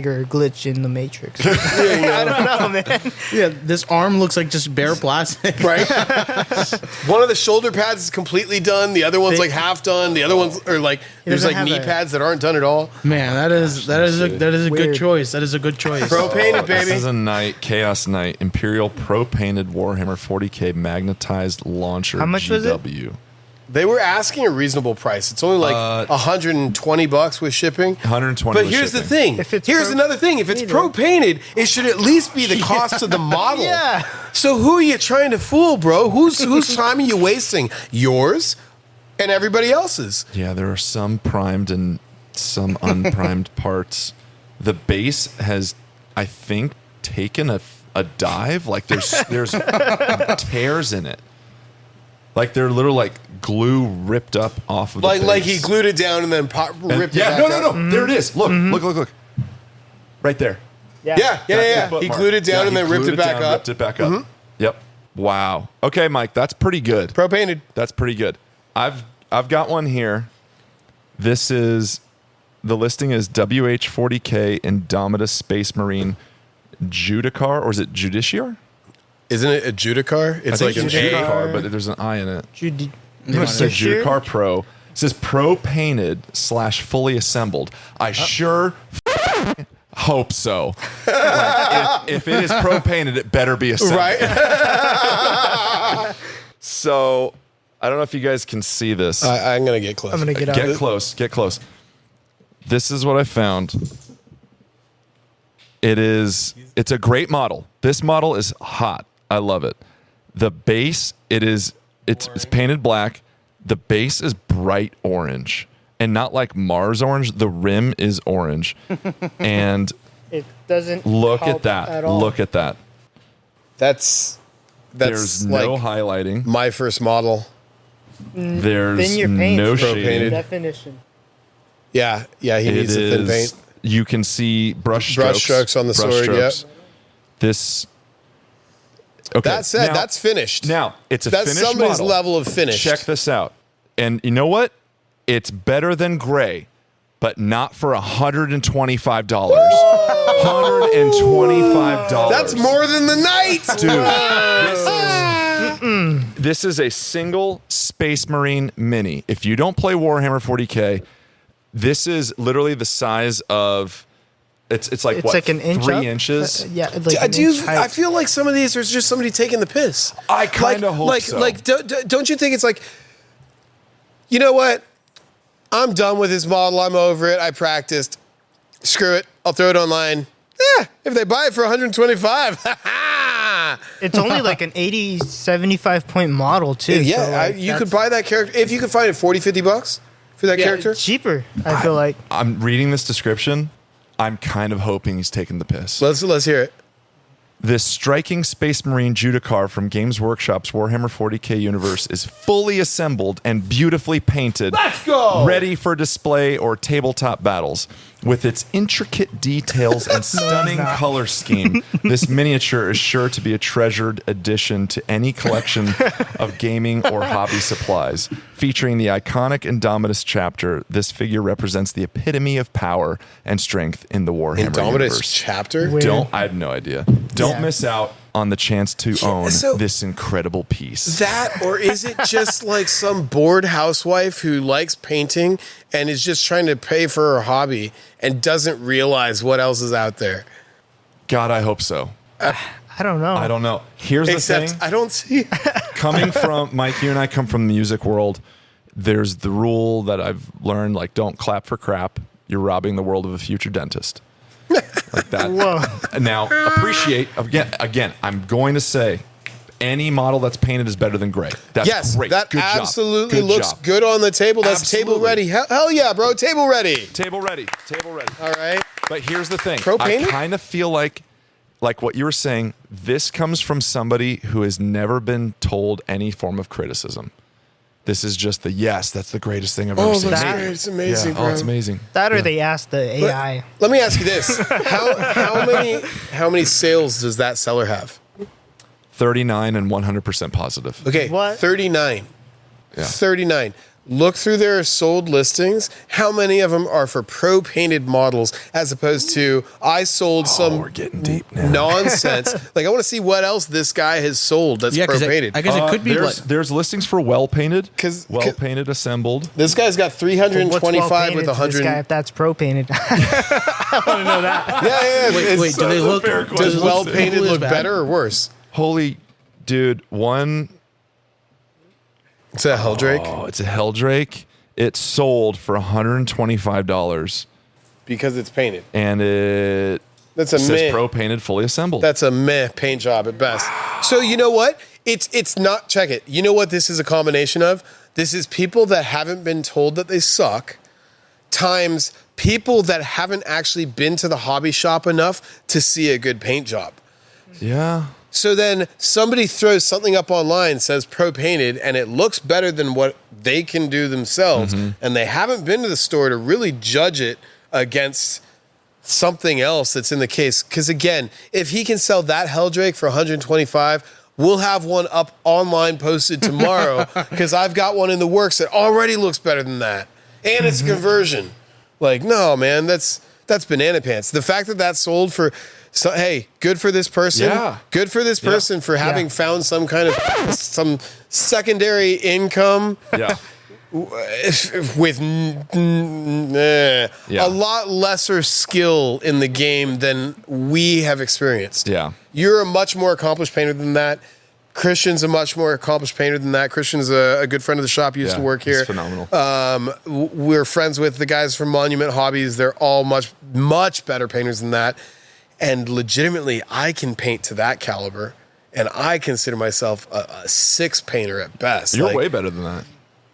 or glitch in the Matrix. I don't know, man. Yeah, this arm looks like just bare plastic. Right. One of the shoulder pads is completely done. The other one's like half done. The other ones are like there's doesn't like have knee a- pads that aren't done at all. Man, that is a good Weird. choice. That is a good choice. Pro-painted, This is baby. a Knight, Chaos Knight, Imperial Pro Painted Warhammer 40K magnetized launcher. How much was it? GW. They were asking a reasonable price. It's only like $120 with shipping. 120. But with here's the shipping. thing. If it's Here's another thing. If it's pro-painted, it should at least be the cost of the model. Yeah. So who are you trying to fool, bro? Whose time are you wasting? Yours and everybody else's. Yeah, there are some primed and some unprimed parts. The base has, I think, taken a dive. Like there's tears in it. Like they're literally like glue ripped up off of the base. Like he glued it down and then ripped it back no. up. There it is. Look. Right there. Yeah. That's the foot He mark. glued it down Yeah, and he then ripped glued it back down, up. Ripped it back up. Yep. Wow. Okay, Mike, that's pretty good. Pro-painted. That's pretty good. I've got one here. This is the listing is WH40K Indomitus Space Marine Judicar, or is it Judiciar? Isn't it a Judicar? It's I like think an it's A. Judicar, but there's an I in it. Judy. I'm going to say Judicar Pro. It says Pro Painted / fully assembled. I sure hope so. Like, if it is Pro Painted, it better be assembled. Right? So I don't know if you guys can see this. I'm going to get close. I'm gonna get out. Get close. Get close. This is what I found. It's a great model. This model is hot. I love it. The base, it's painted black. The base is bright orange. And not like Mars orange. The rim is orange. And It doesn't look help at that. at all. Look at that. That's There's like no highlighting. my first model. There's Thin your paint. no Pro-painted. shading. Definition. Yeah, he It needs the thin is. paint. You can see brush Brush strokes. strokes on the sword, yep. This. Okay. That said, now- that's finished. Now it's a That's finished somebody's model. level of finish. Check this out, and you know what? It's better than gray, but not for $125. $125. That's more than the night. Dude, this is a single Space Marine mini. If you don't play Warhammer 40K, this is literally the size of. It's like It's what, like an inch 3 up? inches. Yeah, like an Dude, inch I height. feel like some of these are just somebody taking the piss. I kinda hope so. Don't you think it's like, you know what? I'm done with this model. I'm over it. I practiced. Screw it. I'll throw it online. Yeah, if they buy it for 125. It's only like an 80, 75 point model too. Yeah, so, like, you could buy that character. If you could find it 40, 50 bucks for that character. It's cheaper. I feel like I'm reading this description. I'm kind of hoping he's taking the piss. Let's hear it. This striking Space Marine Judicar from Games Workshop's Warhammer 40K universe is fully assembled and beautifully painted. Let's go! Ready for display or tabletop battles. With its intricate details and stunning color scheme, this miniature is sure to be a treasured addition to any collection of gaming or hobby supplies. Featuring the iconic Indomitus chapter, this figure represents the epitome of power and strength in the Warhammer Indomitus universe. chapter? Weird. I have no idea. Don't miss out on the chance to own so- this incredible piece. That, or is it just like some bored housewife who likes painting and is just trying to pay for her hobby and doesn't realize what else is out there? God, I hope so. I don't know. I don't know. Here's the Except thing. I don't see. Coming from Mike, you and I come from the music world. There's the rule that I've learned: like, don't clap for crap. You're robbing the world of a future dentist. Like that. Whoa. Now, appreciate again. I'm going to say, any model that's painted is better than gray. That's Yes, great. that Good job. absolutely Good looks job. good on the table. That's Absolutely. table ready. Hell yeah, bro. Table ready. Table ready. Table ready. All right. But here's the thing. Pro I painted? kind of feel like what you were saying, this comes from somebody who has never been told any form of criticism. This is just that's the greatest thing I've ever seen. that's great. It's amazing, bro. Oh, it's amazing. That or they asked the AI. Let me ask you this: how many sales does that seller have? 39 and 100% positive. Okay, What? 39. Yeah. 39. Look through their sold listings. How many of them are for pro-painted models as opposed to I sold some we're getting deep now. nonsense? Like I want to see what else this guy has sold that's Yeah, 'cause pro-painted. I guess it could be there's listings for well painted, 'Cause- well painted, assembled. This guy's got 325 with 100. This guy, if that's pro painted. I want to know that. Yeah. Wait, do they look? fair Does Does it well look painted equally as look bad? better or worse? Holy dude, one. It's a Helldrake Oh, it's a Helldrake. It sold for $125, because it's painted. and it That's a says meh. pro painted, fully assembled. That's a meh paint job at best. So you know what? It's not. Check it. You know what this is a combination of? This is people that haven't been told that they suck, times people that haven't actually been to the hobby shop enough to see a good paint job. yeah. So then somebody throws something up online, says pro painted, and it looks better than what they can do themselves, and they haven't been to the store to really judge it against something else that's in the case. Because again, if he can sell that Helldrake for 125, we'll have one up online posted tomorrow because I've got one in the works that already looks better than that, and it's conversion. Like, no, man, that's banana pants. The fact that that sold for. So hey, good for this person. Yeah. Good for this person for having found some kind of some secondary income Yeah. with a lot lesser skill in the game than we have experienced. Yeah. You're a much more accomplished painter than that. Christian's a much more accomplished painter than that. Christian's a good friend of the shop. He used to work here. He's phenomenal. We're friends with the guys from Monument Hobbies. They're all much better painters than that. And legitimately, I can paint to that caliber, and I consider myself a 6 painter at best. You're Like, way better than that.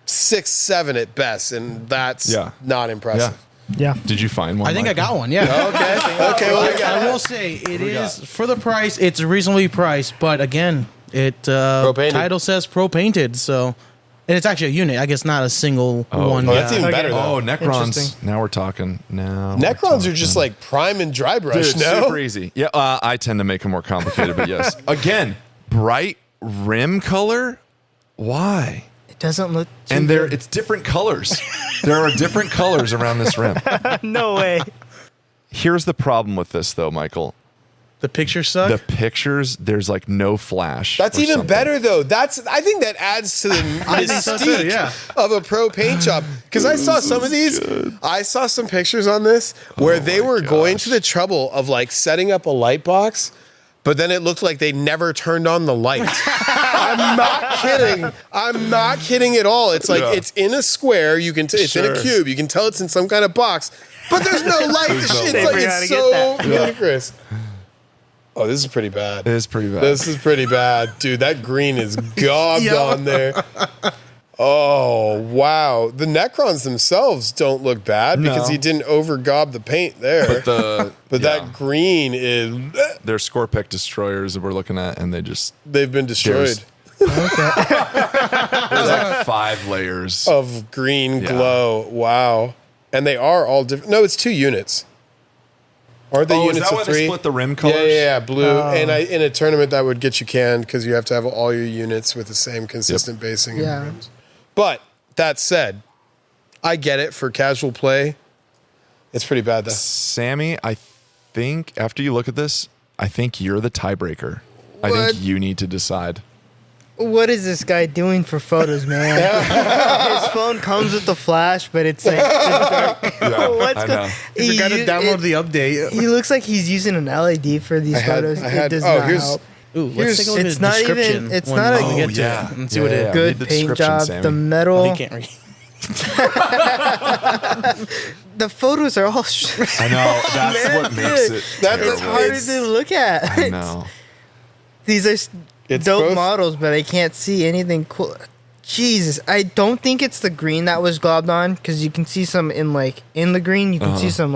6, 7 at best, and that's not Yeah. impressive. Yeah. Did you find one? I think I Michael? got one. Yeah. Okay, well, we got I will say it is for the price. It's reasonably priced, but again, it Pro-painted. title says pro painted, so and it's actually a unit. I guess not a single one. Oh, that's Yeah. even better, though. Oh, Necrons. Interesting. Now we're talking. Now Necrons are just like prime and dry brush, Dude, it's no? super easy. Yeah, I tend to make them more complicated, but yes. Again, bright rim color. Why? It doesn't look too And good. it's different colors. There are different colors around this rim. No way. Here's the problem with this, though, Michael. The pictures suck. The pictures, there's like no flash. That's or even something. better, though. I think that adds to the I think so, too, mystique yeah. of a pro paint job. Because I saw some of these. I saw some pictures on this where they were going to the trouble of like setting up a light box, but then it looked like they never turned on the light. I'm not kidding. I'm not kidding at all. It's like it's in a square. You can. It's in a cube. You can tell it's in some kind of box, but there's no light. It's so ludicrous. Oh, this is pretty bad. It is pretty bad. This is pretty bad. Dude, that green is gobbed on there. Oh, wow. The Necrons themselves don't look bad because No. he didn't over-gob the paint there. But that green is... They're Scorpic destroyers that we're looking at, and They've been destroyed. there's like 5 layers. Of green glow. Wow. And they are all different. No, it's 2 units. Aren't they units is that of why 3? they split the rim colors? Yeah, blue. And in a tournament, that would get you canned because you have to have all your units with the same consistent basing. and Yeah. rims. But that said, I get it for casual play. It's pretty bad, though. Sammy, I think after you look at this, I think you're the tiebreaker. I What? think you need to decide. What is this guy doing for photos, man? His phone comes with the flash, but it's like what's I going? know. You got to download the update. He looks like he's using an LED for these photos. It does not help. Ooh, let's take a look at It's his not description. even- it's when not a- we get to yeah. it and see what it is. Yeah. Good Read the paint description, job. Sammy. The metal. He can't read. The photos are all. I know. That's what makes it. That's It's harder to look at. I know. These are It's dope both. models, but I can't see anything cool. Jesus, I don't think it's the green that was globbed on, because you can see some in the green. You can see some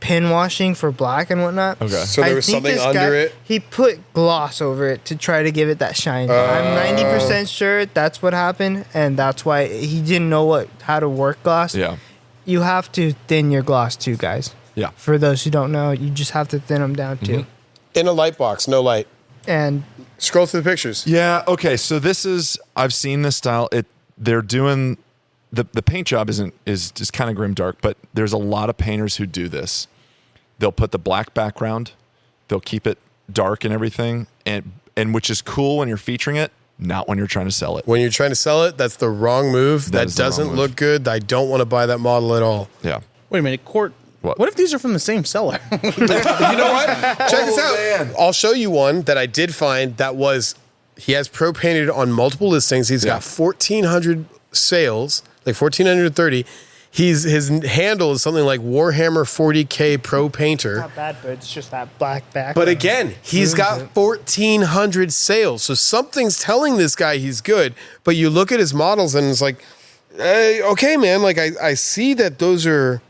pin washing for black and whatnot. Okay. So there was something under it. He put gloss over it to try to give it that shine. I'm 90% sure that's what happened, and that's why he didn't know how to work gloss. Yeah. You have to thin your gloss too, guys. Yeah. For those who don't know, you just have to thin them down too. In a light box, no light. And Scroll through the pictures. Yeah. Okay. So I've seen this style. They're doing the paint job is just kind of grim dark, but there's a lot of painters who do this. They'll put the black background, they'll keep it dark and everything, and which is cool when you're featuring it, not when you're trying to sell it. When you're trying to sell it, that's the wrong move. That is the wrong doesn't move. look good. I don't want to buy that model at all. Yeah. Wait a minute, Court. What if these are from the same seller? You know what? Check this out. man. I'll show you one that I did find he has pro painted on multiple listings. He's got 1,400 sales, like 1,430. His handle is something like Warhammer 40K Pro Painter. not bad, but it's just that black background. But again, he's got 1,400 sales. So something's telling this guy he's good. But you look at his models and it's like, okay, man, like I see that those are...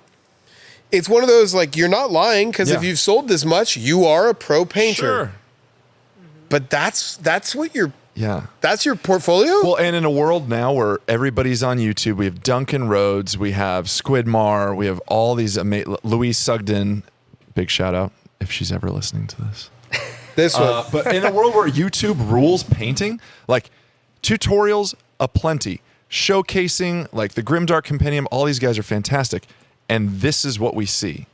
It's one of those, like, you're not lying, because if you've sold this much, you are a pro painter. Sure. But that's what you're... Yeah. That's your portfolio? Well, and in a world now where everybody's on YouTube, we have Duncan Rhodes, we have Squidmar, we have all these Louise Sugden, big shout out if she's ever listening to this. This one. But in a world where YouTube rules painting, like tutorials aplenty, showcasing like the Grimdark Compendium, all these guys are fantastic, and this is what we see.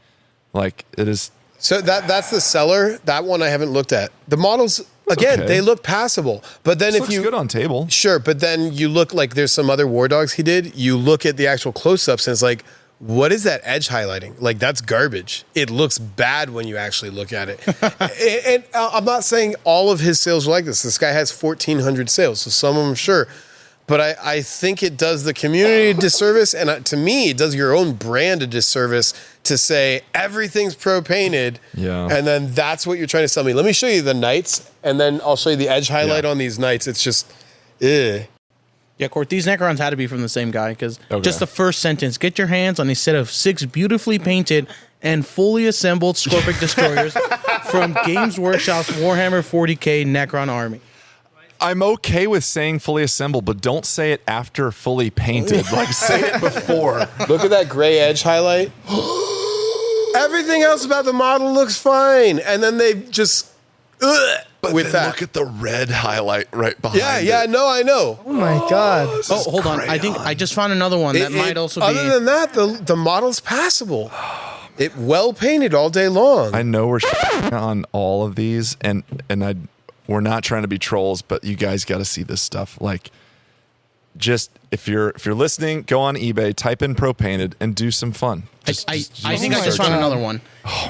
Like it is. So that's the seller. That one I haven't looked at. The models again, okay. they look passable. But then This if looks you good on table, sure, but then you look like there's some other War Dogs he did. You look at the actual close-ups and it's like, what is that edge highlighting? Like that's garbage. It looks bad when you actually look at it. and I'm not saying all of his sales are like this. This guy has 1,400 sales, so some of them sure. But I think it does the community a disservice, and to me, it does your own brand a disservice to say everything's pro-painted, and then that's what you're trying to sell me. Let me show you the knights, and then I'll show you the edge highlight on these knights. It's just, Yeah, Court, these Necrons had to be from the same guy, because just the first sentence, get your hands on a set of 6 beautifully painted and fully assembled Scorpic Destroyers from Games Workshop's Warhammer 40K Necron Army. I'm okay with saying fully assembled, but don't say it after fully painted. Like say it before. Look at that gray edge highlight. Everything else about the model looks fine, and then they just But with then that. look at the red highlight right behind Yeah, it. no, I know. oh my god. Oh, hold on. I think I just found another one that might also be... Other than that, the model's passable. It well painted all day long. I know we're on all of these, and we're not trying to be trolls, but you guys got to see this stuff. Like, just if you're listening, go on eBay, type in pro painted, and do some fun. I think I just found another one.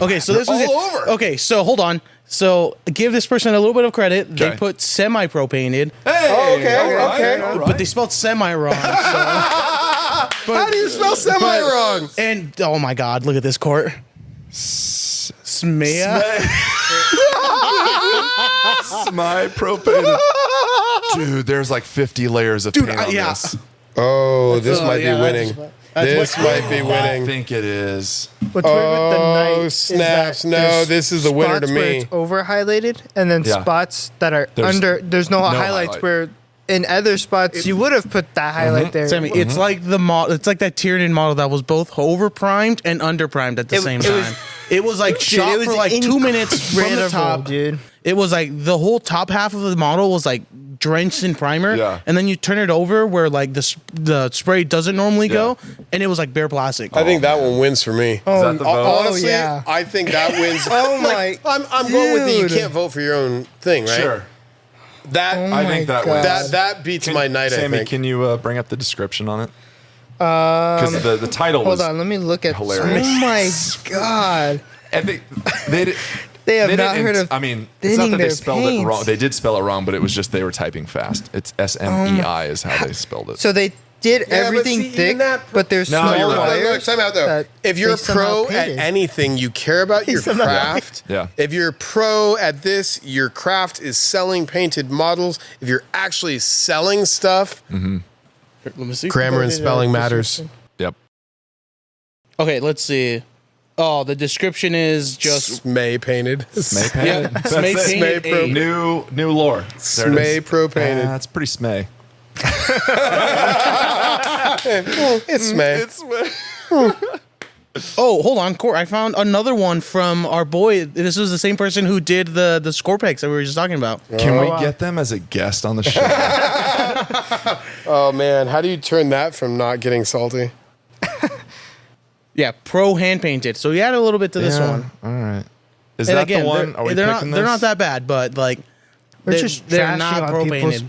Okay, so this all was over. Okay, so hold on. So give this person a little bit of credit. Okay. They put semi-pro painted, okay. all right. but they spelled semi wrong. So. How do you spell semi wrong? And oh my god, look at this, Court. Smea. My pro painted. Dude, there's like 50 layers of paint on this. Oh, this might be yeah, winning. This might be I winning. think it is. What's weird with the night Oh, is snaps. that No, there's this is the winner to spots where me. it's over highlighted, and then Yeah. spots that are There's under. There's no highlights highlight. where in other spots you would have put that highlight there. Sammy, it's like the it's like that Tyranid model that was both over primed and under primed at the same time. It was like shot it was for like 2 minutes from the incredible, top. dude. It was like the whole top half of the model was like drenched in primer, Yeah. and then you turn it over where like the spray doesn't normally go, and it was like bare plastic. I think that one wins for me. Is that the vote? Honestly, yeah. I think that wins. Oh my! I'm going with you. You dude. can't vote for your own thing, right? Sure. That Oh I think my that God. wins. that beats my night. Sammy, I think. can you bring up the description on it? Because the title Hold was on, let me look at. hilarious. Oh my god! And they did. They have They not didn't- heard of. I mean, it's not thinning that they their spelled it paints. wrong. They did spell it wrong, but it was just they were typing fast. It's SMEI is how they spelled it. So did Yeah, but everything see, even thick, that- but there's No, small you're right. Look, wires. time out though. that If you're they a somehow pro at painted. anything, you care about your somehow craft. Yeah. If you're a pro at this, your craft is selling painted models. If you're actually selling stuff, Let me see. grammar and spelling matters. Yep. Okay, let's see. Oh, the description is just Smay painted. Smay yeah, painted. Smay That's it. painted Smay pro- eight. New lore. There it Smay is. pro painted. That's pretty smay. It's Smay. Oh, hold on, Court. I found another one from our boy. This was the same person who did the Scorpex that we were just talking about. Can we get them as a guest on the show? Oh man, how do you turn that from not getting salty? Yeah, pro hand painted. So he added a little bit to this Yeah, one. All right. Is And that again, the one? Are we they're picking not they're this? not that bad, but like We're just they're trashing not on pro people's- painted.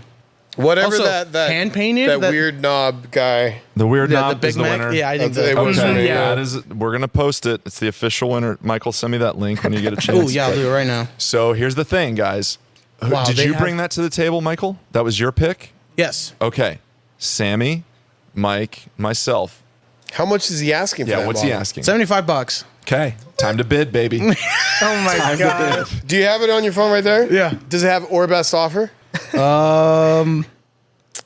Whatever Also, that hand painted, that weird knob guy. The weird Yeah, knob the is Big the Mac. winner. Yeah, I think That's- that. it was Okay, me, yeah. that is. We're gonna post it. It's the official winner. Michael, send me that link when you get a Oh chance. yeah, I'll do it right now. So here's the thing, guys. Wow, Did they you have- bring that to the table, Michael? That was your pick. Yes. Okay, Sammy, Mike, myself. How much is he asking for Yeah, that what's he model? asking? $75. Okay, time to bid, baby. Oh my god! Do you have it on your phone right there? Yeah. Does it have or best offer? I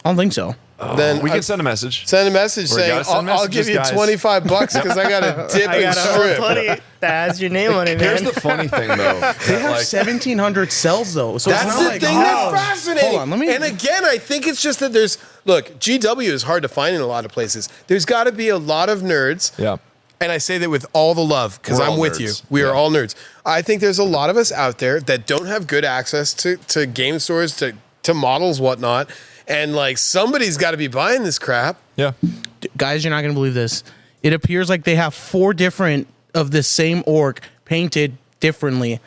don't think so. Then We I- can send a message. send a message We saying gotta send I'll give messages, you guys. $25 because I got a dip I and got a whole strip. 20 that has your name on it, Here's man. the funny thing, though. They have 1,700 cells though. So That's it's the not like, thing oh. that's fascinating. Hold on, let me. And again, I think it's just that there's look, GW is hard to find in a lot of places. There's got to be a lot of nerds. Yeah. And I say that with all the love because We're I'm all with nerds. you. We Yeah. are all nerds. I think there's a lot of us out there that don't have good access to game stores, to models, whatnot. And like somebody's got to be buying this crap. Yeah. Guys, you're not gonna believe this. It appears like they have 4 different of the same orc painted differently.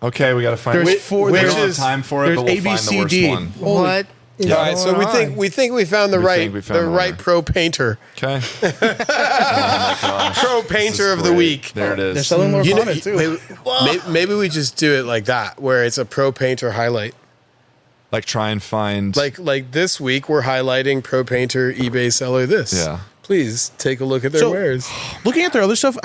Okay, we got to find. There's we, four- We there's- don't have time for it, there's but we'll A, B, find C, the worst D. one. What? is All right, so going on? we think we found the We right think we found the right winner. pro painter, Okay. Oh my gosh. pro This painter is of the great. week. There it is. They're selling You know, Lorcana too. maybe we just do it like that, where it's a pro painter highlight. Like try and find. Like this week, we're highlighting pro painter eBay seller. This, Yeah. Please take a look at their So- wares. Looking at their other stuff,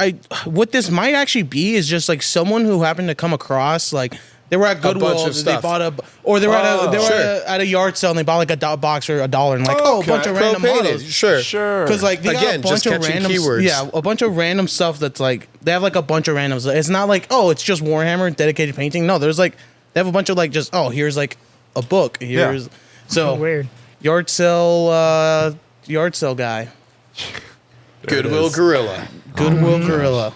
what this might actually be is just like someone who happened to come across like they were at bunch Goodwill, of they stuff. bought or they were sure. at a yard sale and they bought like a box for $1 and like a bunch of Pro random painted, models. sure. Sure. Because like they Again, got a just bunch of catching random keywords. yeah, a bunch of random stuff that's like they have like a bunch of randoms. It's not like it's just Warhammer dedicated painting. No, there's like they have a bunch of like just here's like a book. Here's so Weird. yard sale guy. Goodwill Gorilla. Goodwill Gorilla.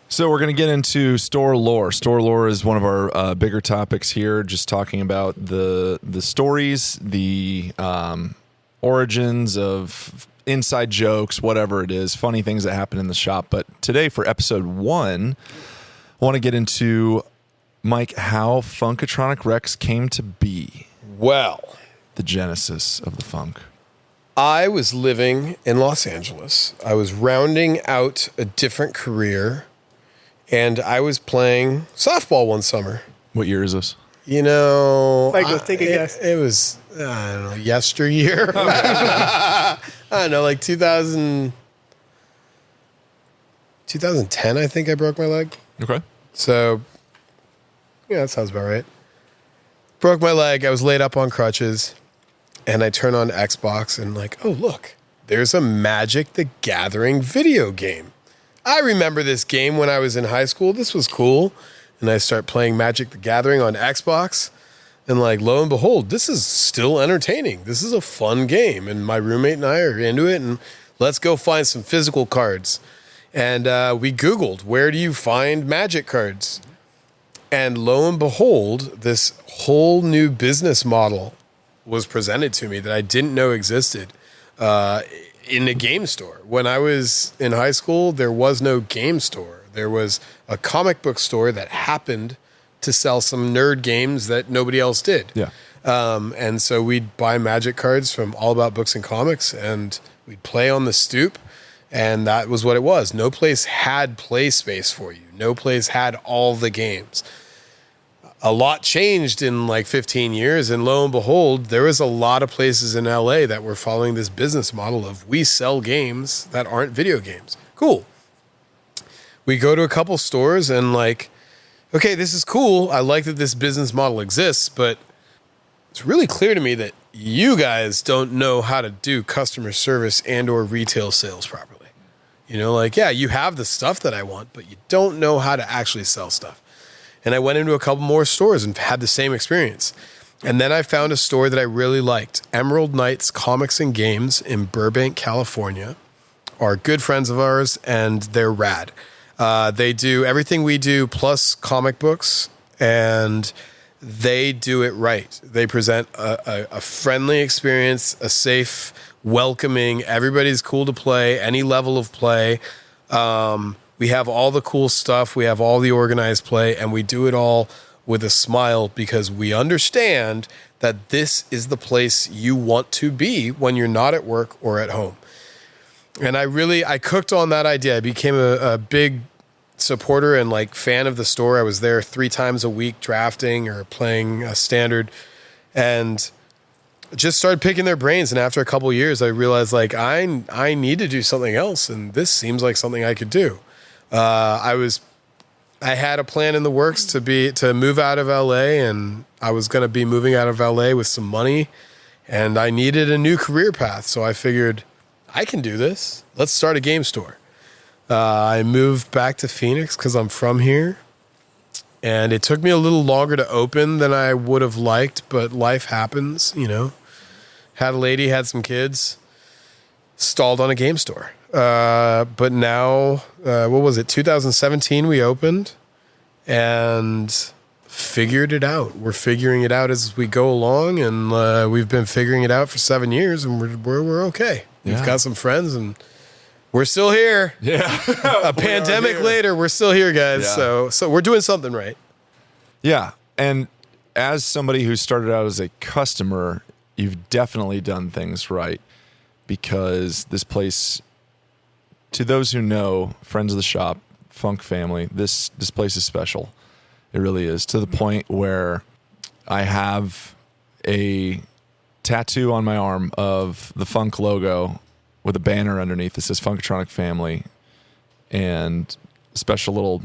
So we're going to get into store lore. Store lore is one of our bigger topics here, just talking about the stories, the origins of inside jokes, whatever it is, funny things that happen in the shop. But today for episode 1, I want to get into, Mike, how Funkatronic Rex came to be, Well, the genesis of the funk. I was living in Los Angeles. I was rounding out a different career, and I was playing softball one summer. What year is this? You know, Michael, take a guess. It was, I don't know, yesteryear. I don't know, like 2010, I think I broke my leg. Okay. So, yeah, that sounds about right. Broke my leg. I was laid up on crutches, and I turn on Xbox and like, oh, look, there's a Magic the Gathering video game. I remember this game when I was in high school. This was cool. And I start playing Magic the Gathering on Xbox. And like, lo and behold, this is still entertaining. This is a fun game. And my roommate and I are into it. And let's go find some physical cards. And we Googled, where do you find Magic cards? And lo and behold, this whole new business model was presented to me that I didn't know existed in a game store. When I was in high school, there was no game store. There was a comic book store that happened to sell some nerd games that nobody else did. Yeah. And so we'd buy Magic cards from All About Books and Comics, and we'd play on the stoop. And that was what it was. No place had play space for you. No place had all the games. a lot changed in like 15 years. And lo and behold, there was a lot of places in LA that were following this business model of we sell games that aren't video games. Cool. We go to a couple stores and like, okay, this is cool. I like that this business model exists, but it's really clear to me that you guys don't know how to do customer service and or retail sales properly. You know, like, yeah, you have the stuff that I want, but you don't know how to actually sell stuff. And I went into a couple more stores and had the same experience. And then I found a store that I really liked. Emerald Knights Comics and Games in Burbank, California, are good friends of ours, and they're rad. They do everything we do plus comic books, and they do it right. They present a friendly experience, a safe, welcoming, everybody's cool to play, any level of play. We have all the cool stuff. We have all the organized play, and we do it all with a smile because we understand that this is the place you want to be when you're not at work or at home. And I cooked on that idea. I became a big supporter and like fan of the store. I was there 3 times a week drafting or playing a standard, and just started picking their brains. And after a couple of years, I realized like I need to do something else, and this seems like something I could do. I had a plan in the works to move out of LA, and I was going to be moving out of LA with some money, and I needed a new career path. So I figured I can do this. Let's start a game store. I moved back to Phoenix because I'm from here, and it took me a little longer to open than I would have liked, but life happens, you know. Had a lady, had some kids, stalled on a game store. But now, what was it? 2017 we opened and figured it out. We're figuring it out as we go along, and we've been figuring it out for 7 years, and we're okay. Yeah. We've got some friends, and we're still here. Yeah. A pandemic later, we're still here, guys. Yeah. So we're doing something right. Yeah. And as somebody who started out as a customer, you've definitely done things right, because this place, to those who know, friends of the shop, Funk family, this place is special. It really is, to the point where I have a tattoo on my arm of the Funk logo with a banner underneath that says Funkatronic Family, and a special little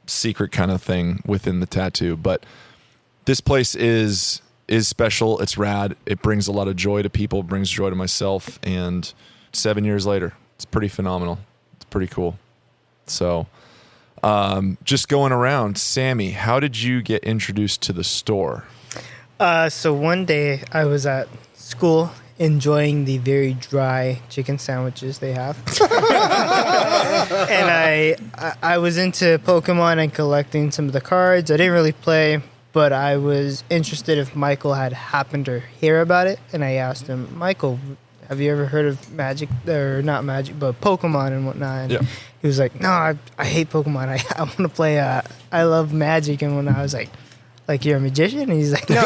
secret kind of thing within the tattoo. But this place is special. It's rad. It brings a lot of joy to people, brings joy to myself. And 7 years later, it's pretty phenomenal. It's pretty cool. So just going around, Sammy, how did you get introduced to the store? So one day I was at school enjoying the very dry chicken sandwiches they have. And I was into Pokemon and collecting some of the cards. I didn't really play, but I was interested if Michael had happened to hear about it. And I asked him, Michael, have you ever heard of Magic, or not Magic, but Pokemon and whatnot? And he was like, no, I hate Pokemon. I want to play, I love Magic and whatnot. I was like you're a magician? And he's like, no.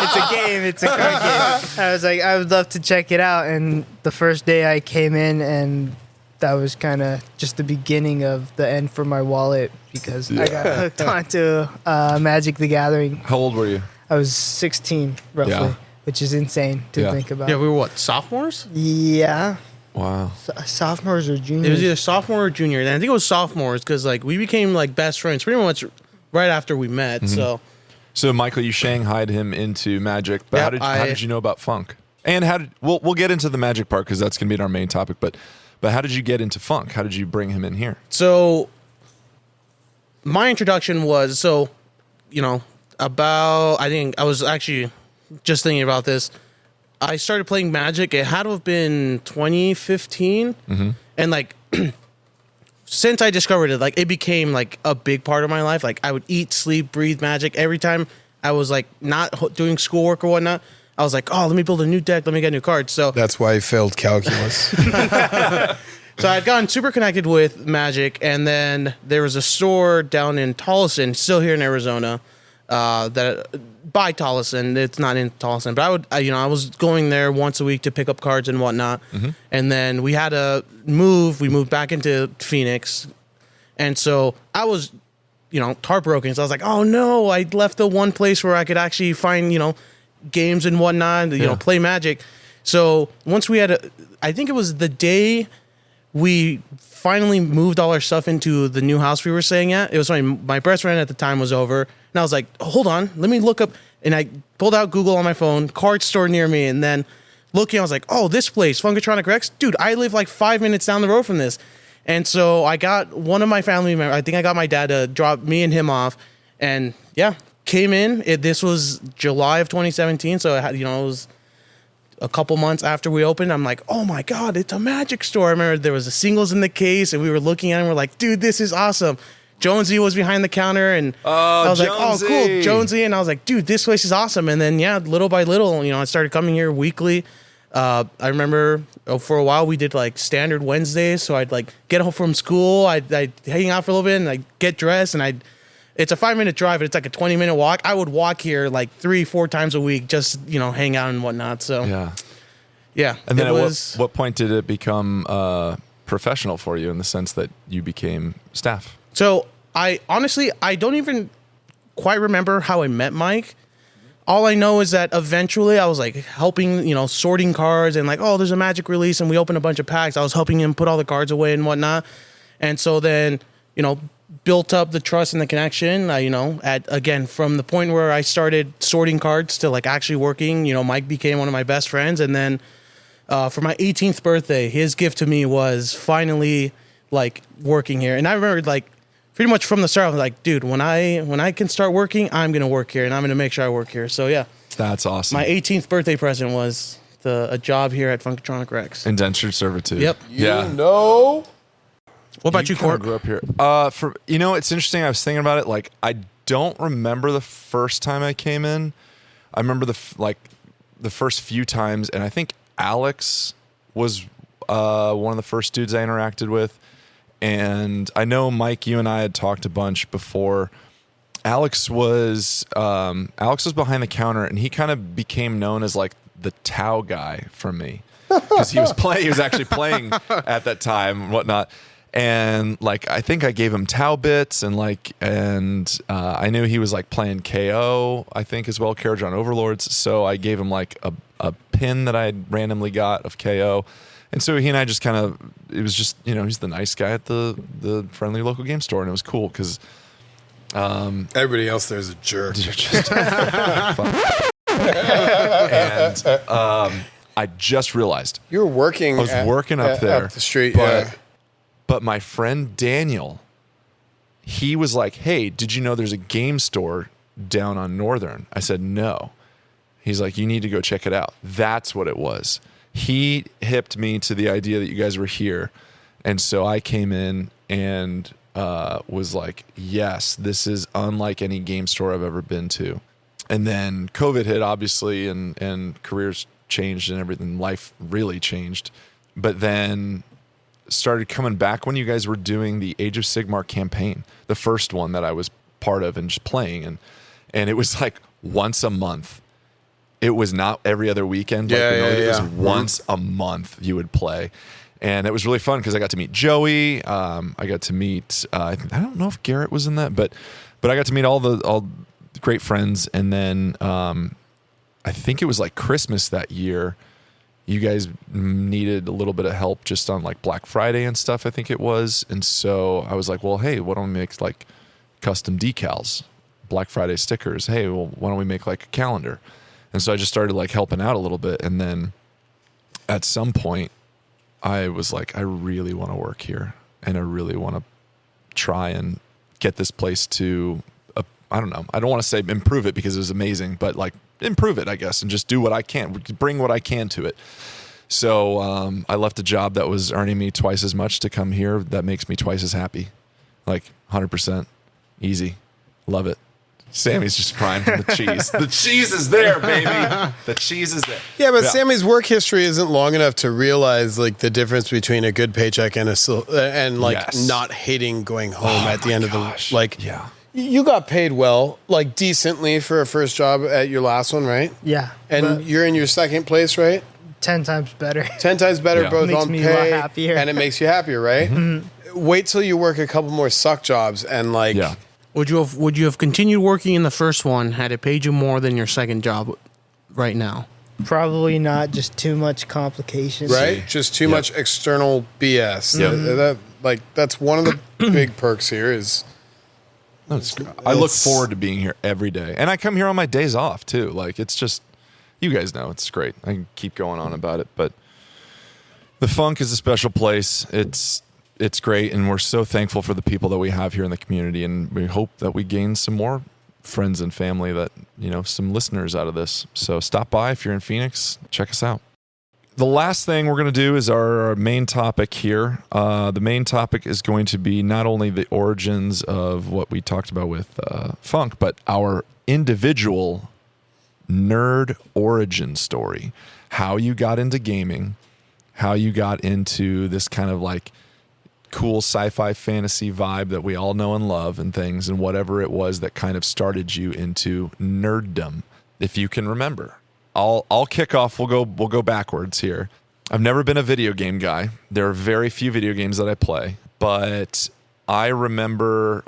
It's a game. It's a card game. I was like, I would love to check it out. And the first day I came in, and that was kind of just the beginning of the end for my wallet, because I got hooked onto Magic the Gathering. How old were you? I was 16, roughly, which is insane to think about. Yeah, we were what, sophomores? Yeah. Wow. Sophomores or juniors? It was either sophomore or junior. And I think it was sophomores, because like we became like best friends pretty much right after we met. So Michael, you shanghaied him into Magic, but how did you know about Funk? And we'll get into the Magic part, because that's going to be our main topic. But how did you get into Funk? How did you bring him in here? So my introduction was, I think I was actually just thinking about this. I started playing Magic. It had to have been 2015, and like since I discovered it, like it became like a big part of my life. Like I would eat, sleep, breathe Magic. Every time I was like not doing schoolwork or whatnot, I was like, oh, let me build a new deck. Let me get new cards. So That's why I failed calculus. So I'd gotten super connected with Magic, and then there was a store down in Tolleson, still here in Arizona, that by Tolleson. It's not in Tolleson, but I was going there once a week to pick up cards and whatnot. And then we had to move. We moved back into Phoenix, and so I was heartbroken. So I was like, oh no, I left the one place where I could actually find, games and whatnot, play Magic. So once we had I think it was the day we finally moved all our stuff into the new house we were staying at. It was my best friend at the time was over, and I was like, hold on, let me look up. And I pulled out Google on my phone, card store near me, and then looking, I was like, oh, this place, Funkatronic Rex? Dude, I live like 5 minutes down the road from this. And so I got one of my family members, I think I got my dad to drop me and him off. And yeah, came in. This was July of 2017, so it was a couple months after we opened. I'm like, oh my God, it's a Magic store. I remember there was the singles in the case, and we were looking at it, and we're like, dude, this is awesome. Jonesy was behind the counter, and I was like, oh, cool, Jonesy. And I was like, dude, this place is awesome. And then, yeah, little by little, I started coming here weekly. I remember for a while we did like standard Wednesdays. So I'd like get home from school, I'd hang out for a little bit, and I'd get dressed, and it's a 5-minute drive, but it's like a 20-minute walk. I would walk here like 3-4 times a week, just, hang out and whatnot. So, yeah. And then at what point did it become professional for you in the sense that you became staff? So I don't even quite remember how I met Mike. All I know is that eventually I was like helping, sorting cards, and like, oh, there's a Magic release, and we opened a bunch of packs. I was helping him put all the cards away and whatnot. And so then, built up the trust and the connection, again, from the point where I started sorting cards to like actually working, Mike became one of my best friends. And then for my 18th birthday, his gift to me was finally like working here. And I remember like pretty much from the start, I was like, dude, when I can start working, I'm going to work here, and I'm going to make sure I work here. So yeah. That's awesome. My 18th birthday present was a job here at Funkatronic Rex. Indentured servitude. Yep. What about you, Court? Grew up here. It's interesting. I was thinking about it. Like, I don't remember the first time I came in. I remember the first few times, and I think Alex was one of the first dudes I interacted with. And I know, Mike, you and I had talked a bunch before. Alex was behind the counter, and he kind of became known as like the Tau guy for me, because he was actually playing at that time and whatnot. And like, I think I gave him Tau bits, and I knew he was like playing KO, I think, as well, Karajan Overlords. So I gave him like a pin that I had randomly got of KO. And so he and I just kind of, it was just, he's the nice guy at the friendly local game store. And it was cool because everybody else there is a jerk. Just and I just realized. You were working. I was working up there. Up the street, But my friend Daniel, he was like, hey, did you know there's a game store down on Northern? I said, no. He's like, you need to go check it out. That's what it was. He hipped me to the idea that you guys were here. And so I came in and was like, yes, this is unlike any game store I've ever been to. And then COVID hit, obviously, and careers changed and everything. Life really changed. But then started coming back when you guys were doing the Age of Sigmar campaign, the first one that I was part of and just playing. And it was like once a month. It was not every other weekend. It was once a month you would play. And it was really fun because I got to meet Joey. I got to meet, I don't know if Garrett was in that, but I got to meet all the great friends. And then I think it was like Christmas that year. You guys needed a little bit of help just on like Black Friday and stuff, I think it was. And so I was like, well, hey, why don't we make like custom decals, Black Friday stickers? Hey, well, why don't we make like a calendar? And so I just started like helping out a little bit. And then at some point I was like, I really want to work here, and I really want to try and get this place to, I don't know. I don't want to say improve it because it was amazing, but like improve it, I guess, and just do what I can, bring what I can to it. So I left a job that was earning me twice as much to come here. That makes me twice as happy. Like 100% easy. Love it. Sammy's just crying from the cheese. The cheese is there, baby. The cheese is there. Yeah, but Sammy's work history isn't long enough to realize like the difference between a good paycheck and not hating going home at the end of the like. Yeah, you got paid well, like decently for a first job at your last one, right? Yeah, and you're in your second place, right? 10 times better. 10 times better, both makes on me pay, a lot happier. and it makes you happier, right? Mm-hmm. Wait till you work a couple more suck jobs and like. Yeah. Would you have continued working in the first one had it paid you more than your second job right now? Probably not. Just too much complications. Right? Just too much external BS. That's one of the big perks here is I look forward to being here every day. And I come here on my days off too. Like it's just, you guys know it's great. I can keep going on about it, but the Funk is a special place. It's great, and we're so thankful for the people that we have here in the community, and we hope that we gain some more friends and family that, some listeners out of this. So stop by if you're in Phoenix, check us out. The last thing we're going to do is our main topic here. The main topic is going to be not only the origins of what we talked about with Funk, but our individual nerd origin story. How you got into gaming, how you got into this kind of like cool sci-fi fantasy vibe that we all know and love and things, and whatever it was that kind of started you into nerddom, if you can remember. I'll kick off. We'll go backwards here. I've never been a video game guy. There are very few video games that I play, but I remember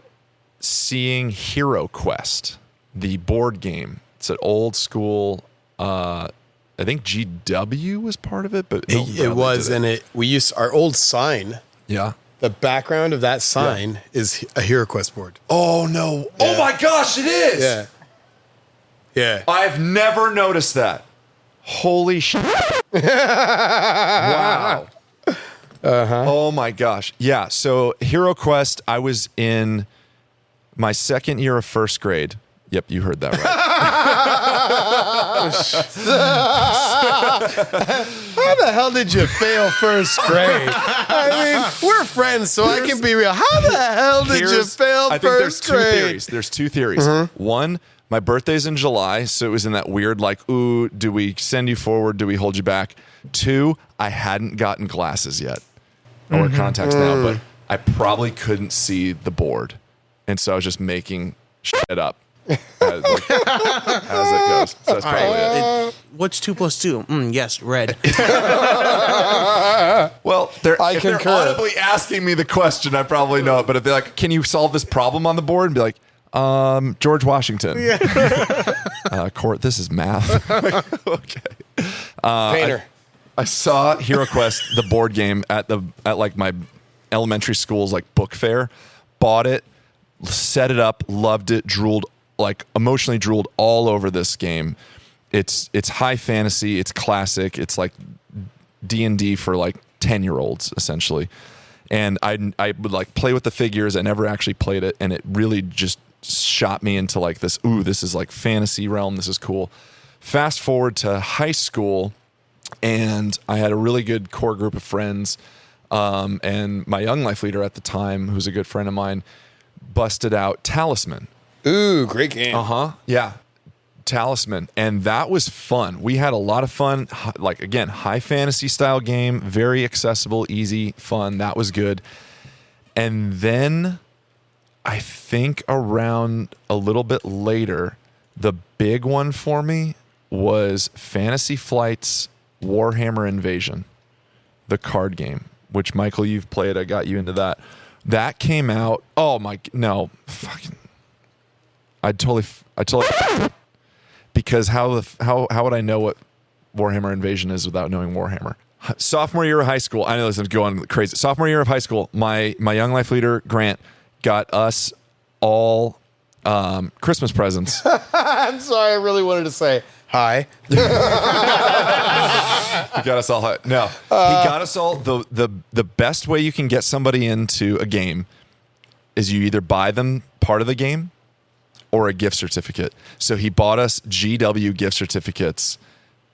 seeing Hero Quest, the board game. It's an old school, I think GW was part of it, but it was, and we used our old sign. Yeah. The background of that sign is a Hero Quest board. Oh no! Yeah. Oh my gosh, it is! Yeah. Yeah. I've never noticed that. Holy shit! Wow. Oh my gosh! Yeah. So Hero Quest. I was in my second year of first grade. Yep, you heard that right. How the hell did you fail first grade? I mean, we're friends, so I can be real. How the hell did you fail first grade? There's two theories. One, my birthday's in July, so it was in that weird, like, ooh, do we send you forward? Do we hold you back? Two, I hadn't gotten glasses yet. I wear contacts now, but I probably couldn't see the board. And so I was just making shit up. As it goes. So that's probably it. What's 2 + 2? Yes, red. Well, if they're audibly asking me the question, I probably know it. But if they're like, can you solve this problem on the board? And be like, George Washington. Court, this is math. Okay. Painter. I saw Hero Quest, the board game, at like my elementary school's like book fair. Bought it, set it up, loved it, emotionally drooled all over this game. It's high fantasy, it's classic, it's like D&D for like 10-year-olds essentially. And I would like play with the figures. I never actually played it, and it really just shot me into like this, this is like fantasy realm, this is cool. Fast forward to high school, and I had a really good core group of friends, and my Young Life leader at the time, who's a good friend of mine, busted out Talisman. Ooh, great game. Yeah. Talisman. And that was fun. We had a lot of fun. Like, again, high fantasy style game, very accessible, easy, fun. That was good. And then I think around a little bit later, the big one for me was Fantasy Flight's Warhammer Invasion, the card game, which, Michael, you've played. I got you into that. That came out. Oh my, no, fucking. I totally, because how would I know what Warhammer Invasion is without knowing Warhammer? Sophomore year of high school. I know this is going crazy. Sophomore year of high school, my Young Life leader Grant got us all Christmas presents. I'm sorry, I really wanted to say hi. He got us all. No, he got us all. The best way you can get somebody into a game is you either buy them part of the game or a gift certificate. So he bought us GW gift certificates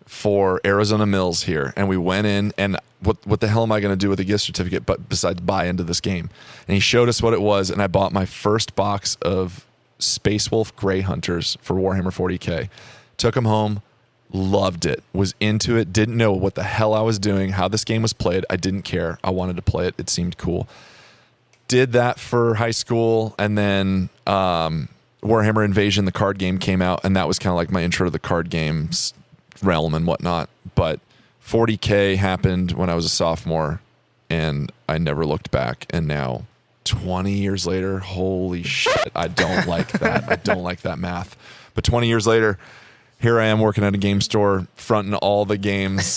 for Arizona Mills here, and we went in, and what the hell am I going to do with a gift certificate but besides buy into this game? And he showed us what it was, and I bought my first box of Space Wolf Grey Hunters for Warhammer 40K. Took them home, loved it, was into it, didn't know what the hell I was doing, how this game was played. I didn't care. I wanted to play it. It seemed cool. Did that for high school, and then Warhammer Invasion, the card game, came out, and that was kind of like my intro to the card games realm and whatnot. But 40K happened when I was a sophomore, and I never looked back. And now 20 years later, holy shit, I don't like that. I don't like that math. But 20 years later, here I am working at a game store, fronting all the games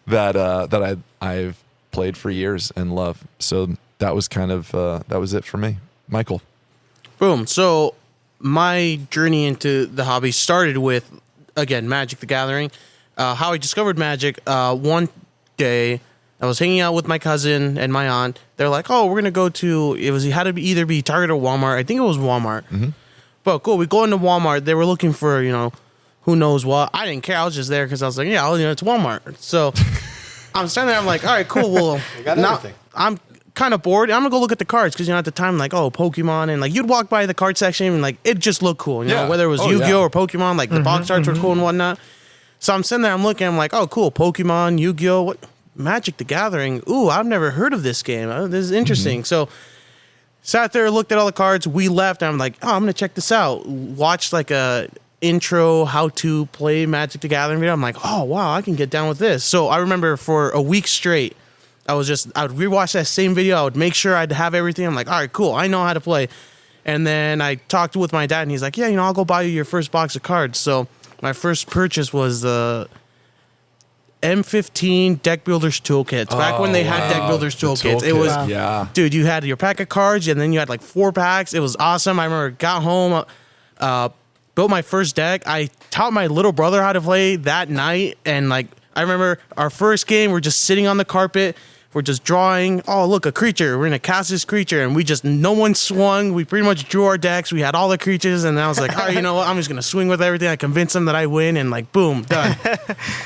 that I've played for years and love. So that was kind of that was it for me. Michael. Boom. So my journey into the hobby started with, again, Magic the Gathering. How I discovered Magic, one day I was hanging out with my cousin and my aunt. They're like, oh, we're going to go to, it had to be either be Target or Walmart. I think it was Walmart. Mm-hmm. But cool, we go into Walmart. They were looking for, who knows what. I didn't care. I was just there because I was like, yeah, it's Walmart. So I'm standing there. I'm like, all right, cool. Well, now I'm kind of bored. I'm going to go look at the cards because, at the time, like, oh, Pokemon. And, like, you'd walk by the card section and, like, it just looked cool. You know, whether it was Yu-Gi-Oh! Or Pokemon, like, the box arts were cool and whatnot. So I'm sitting there. I'm looking. I'm like, oh, cool. Pokemon, Yu-Gi-Oh! What? Magic the Gathering. Ooh, I've never heard of this game. This is interesting. So sat there, looked at all the cards. We left. And I'm like, oh, I'm going to check this out. Watched, like, a intro how to play Magic the Gathering video. I'm like, oh, wow, I can get down with this. So I remember for a week straight, I would rewatch that same video. I would make sure I'd have everything. I'm like, all right, cool. I know how to play. And then I talked with my dad, and he's like, yeah, I'll go buy you your first box of cards. So my first purchase was the M15 Deck Builders Toolkits. Back when they had Deck Builders Toolkits. It was, dude, you had your pack of cards, and then you had like 4 packs. It was awesome. I remember got home, built my first deck. I taught my little brother how to play that night, and like I remember our first game, we're just sitting on the carpet. We're just drawing. Oh, look, a creature. We're going to cast this creature. And no one swung. We pretty much drew our decks. We had all the creatures. And I was like, all right, you know what? I'm just going to swing with everything. I convinced them that I win. And like, boom, done.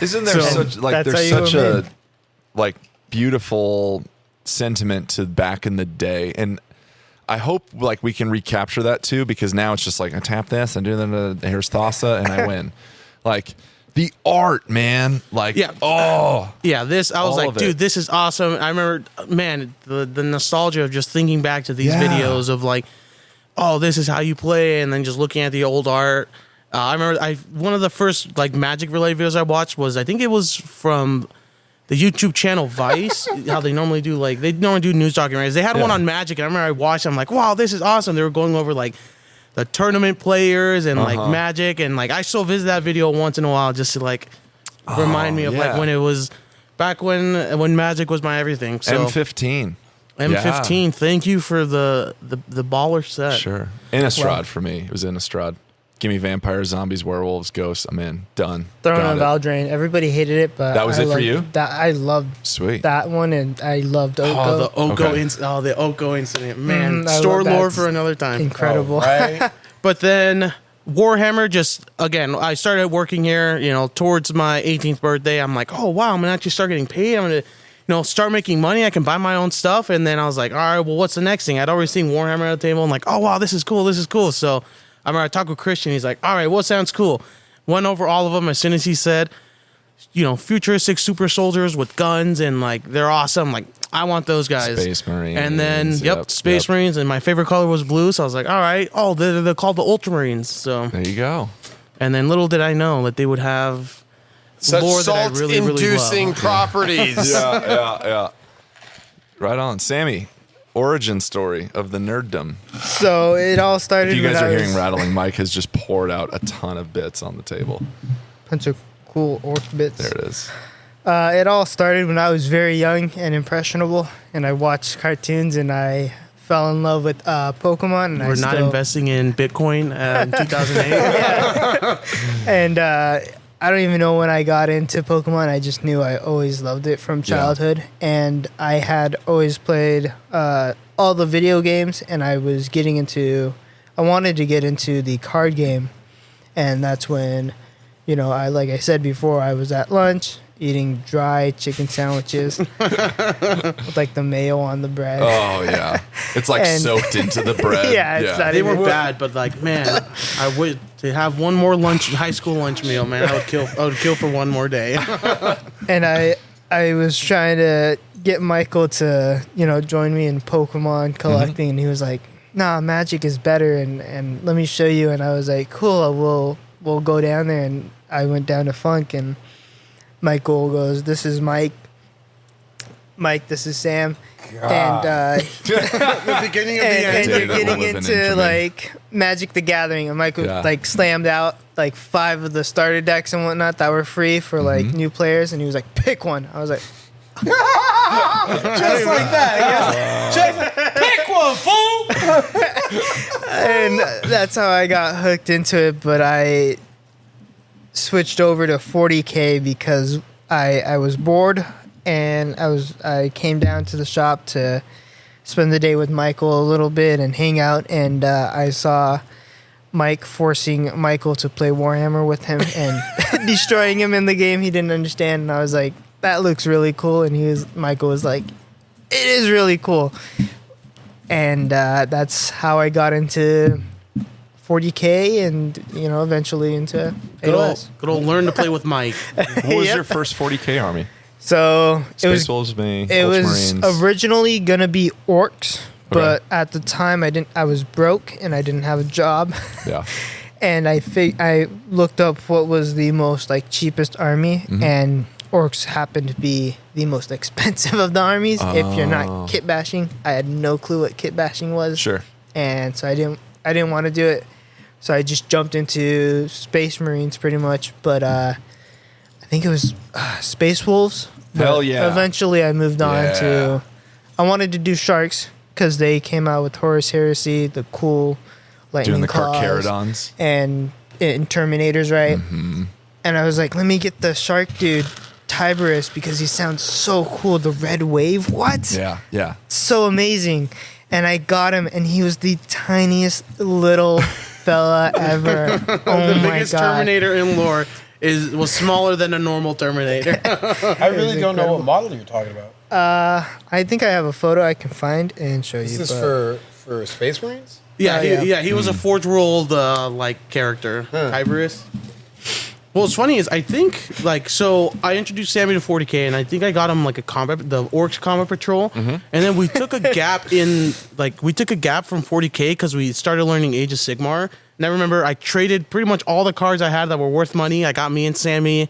Isn't there such a like beautiful sentiment to back in the day? And I hope like we can recapture that too, because now it's just like I tap this and do that. Here's Thassa and I win. Like, the art, man. Like, I was like, dude, this is awesome. I remember, man, the nostalgia of just thinking back to these videos of like, oh, this is how you play, and then just looking at the old art. I remember one of the first like Magic related videos I watched was, I think it was from the YouTube channel Vice, how they normally do news documentaries. They had one on Magic, and I remember I watched, I'm like, wow, this is awesome. They were going over like the tournament players and like Magic, and like I still visit that video once in a while just to like remind me of like when it was back when Magic was my everything. So M15. Thank you for the baller set. Sure. Innistrad for me. It was Innistrad. Give me vampires, zombies, werewolves, ghosts. I'm in. Done. Throwing on Valdrain. Everybody hated it, but that was it for you. I loved that one, and I loved Oko. The Oko incident. Man, store lore for another time. Incredible. Right? But then Warhammer, just again, I started working here. Towards my 18th birthday, I'm like, oh wow, I'm gonna actually start getting paid. I'm gonna start making money. I can buy my own stuff. And then I was like, all right, well, what's the next thing? I'd already seen Warhammer at the table. I'm like, oh wow, this is cool. So I remember I talked with Christian. He's like, all right, what sounds cool? Went over all of them. As soon as he said, futuristic super soldiers with guns and like they're awesome. Like, I want those guys. Space Marines. And then, Space Marines. And my favorite color was blue. So I was like, all right. Oh, they're called the Ultramarines. So there you go. And then little did I know that they would have such lore that I really, salt-inducing properties. Yeah. Right on. Sammy. Origin story of the nerddom. So it all started. If you guys are hearing rattling, Mike has just poured out a ton of bits on the table. Bunch of cool orc bits. There it is. It all started when I was very young and impressionable, and I watched cartoons, and I fell in love with Pokemon. And We're not investing in Bitcoin in 2008. And I don't even know when I got into Pokemon. I just knew I always loved it from childhood. And I had always played all the video games, and I wanted to get into the card game. And that's when, like I said before, I was at lunch eating dry chicken sandwiches with like the mayo on the bread. Oh, yeah. It's like soaked into the bread. They were bad, but like, man, I would to have one more high school lunch meal, man. I would kill for one more day. And I was trying to get Michael to, join me in Pokemon collecting, and he was like, nah, Magic is better, and let me show you. And I was like, cool, we'll go down there. And I went down to Funk, and Michael goes, this is Mike. Mike, this is Sam. and The beginning of the and end. you're Day that getting will live in into infamy. like Magic the Gathering, and Michael Yeah. like slammed out like 5 of the starter decks and whatnot that were free for like new players, and he was like, "Pick one." I was like, Just like that. Just pick one, fool. and that's how I got hooked into it. But I switched over to 40K because I was bored, and I came down to the shop to spend the day with Michael a little bit and hang out, and I saw Mike forcing Michael to play Warhammer with him and destroying him in the game he didn't understand, and I was like, that looks really cool, and Michael was like, it is really cool. And that's how I got into 40K and, eventually into AOS. Good old learn to play with Mike. What was Yep. your first 40K army? So Space Wolves, me. it was Ultramarines. originally gonna be orcs, but at the time I was broke and I didn't have a job. Yeah. And I looked up what was the most like cheapest army, and orcs happened to be the most expensive of the armies. If you're not kit bashing, I had no clue what kit bashing was. Sure. And so I didn't want to do it. So I just jumped into Space Marines pretty much. But I think it was Space Wolves. Hell But yeah. Eventually I moved on Yeah. to. I wanted to do Sharks because they came out with Horus Heresy, the cool lightning Doing the claws, Carcharodons. and Terminators, right? And I was like, let me get the shark dude, Tiberius, because he sounds so cool. The red wave, what? Yeah. Yeah. So amazing. And I got him, and he was the tiniest little fella ever. Oh The my biggest god! Terminator in lore was smaller than a normal Terminator. I really don't know what model you're talking about. I think I have a photo I can find and show Is you. this but- for Space Marines? Yeah, Yeah. he was a Forge World character, Tiberius. Well, what's funny is I think so I introduced Sammy to 40K, and I think I got him like the Orcs Combat Patrol, and then we took a gap from 40K because we started learning Age of Sigmar. And I remember I traded pretty much all the cards I had that were worth money. I got me and Sammy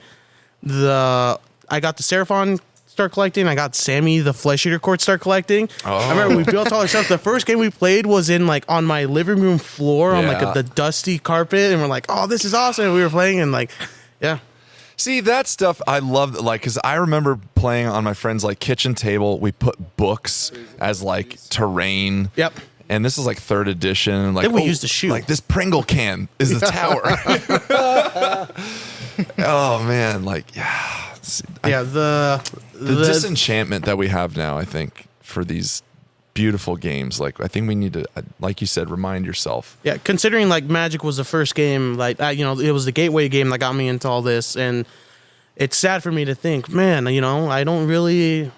I got the Seraphon start collecting. I got Sammy the Flesh Eater Court start collecting. I remember we built all our stuff. The first game we played was in on my living room floor on Yeah. the dusty carpet, and we're like, oh, this is awesome. And we were playing and yeah. See, that stuff I love, because I remember playing on my friend's kitchen table. We put books as terrain. Yep. And this is 3rd edition. Then we used to shoot. This Pringle can is the tower. Oh man, The disenchantment that we have now, I think, for these beautiful games. I think we need to, like you said, remind yourself. Yeah, considering Magic was the first game, it was the gateway game that got me into all this, and it's sad for me to think, man, I don't really,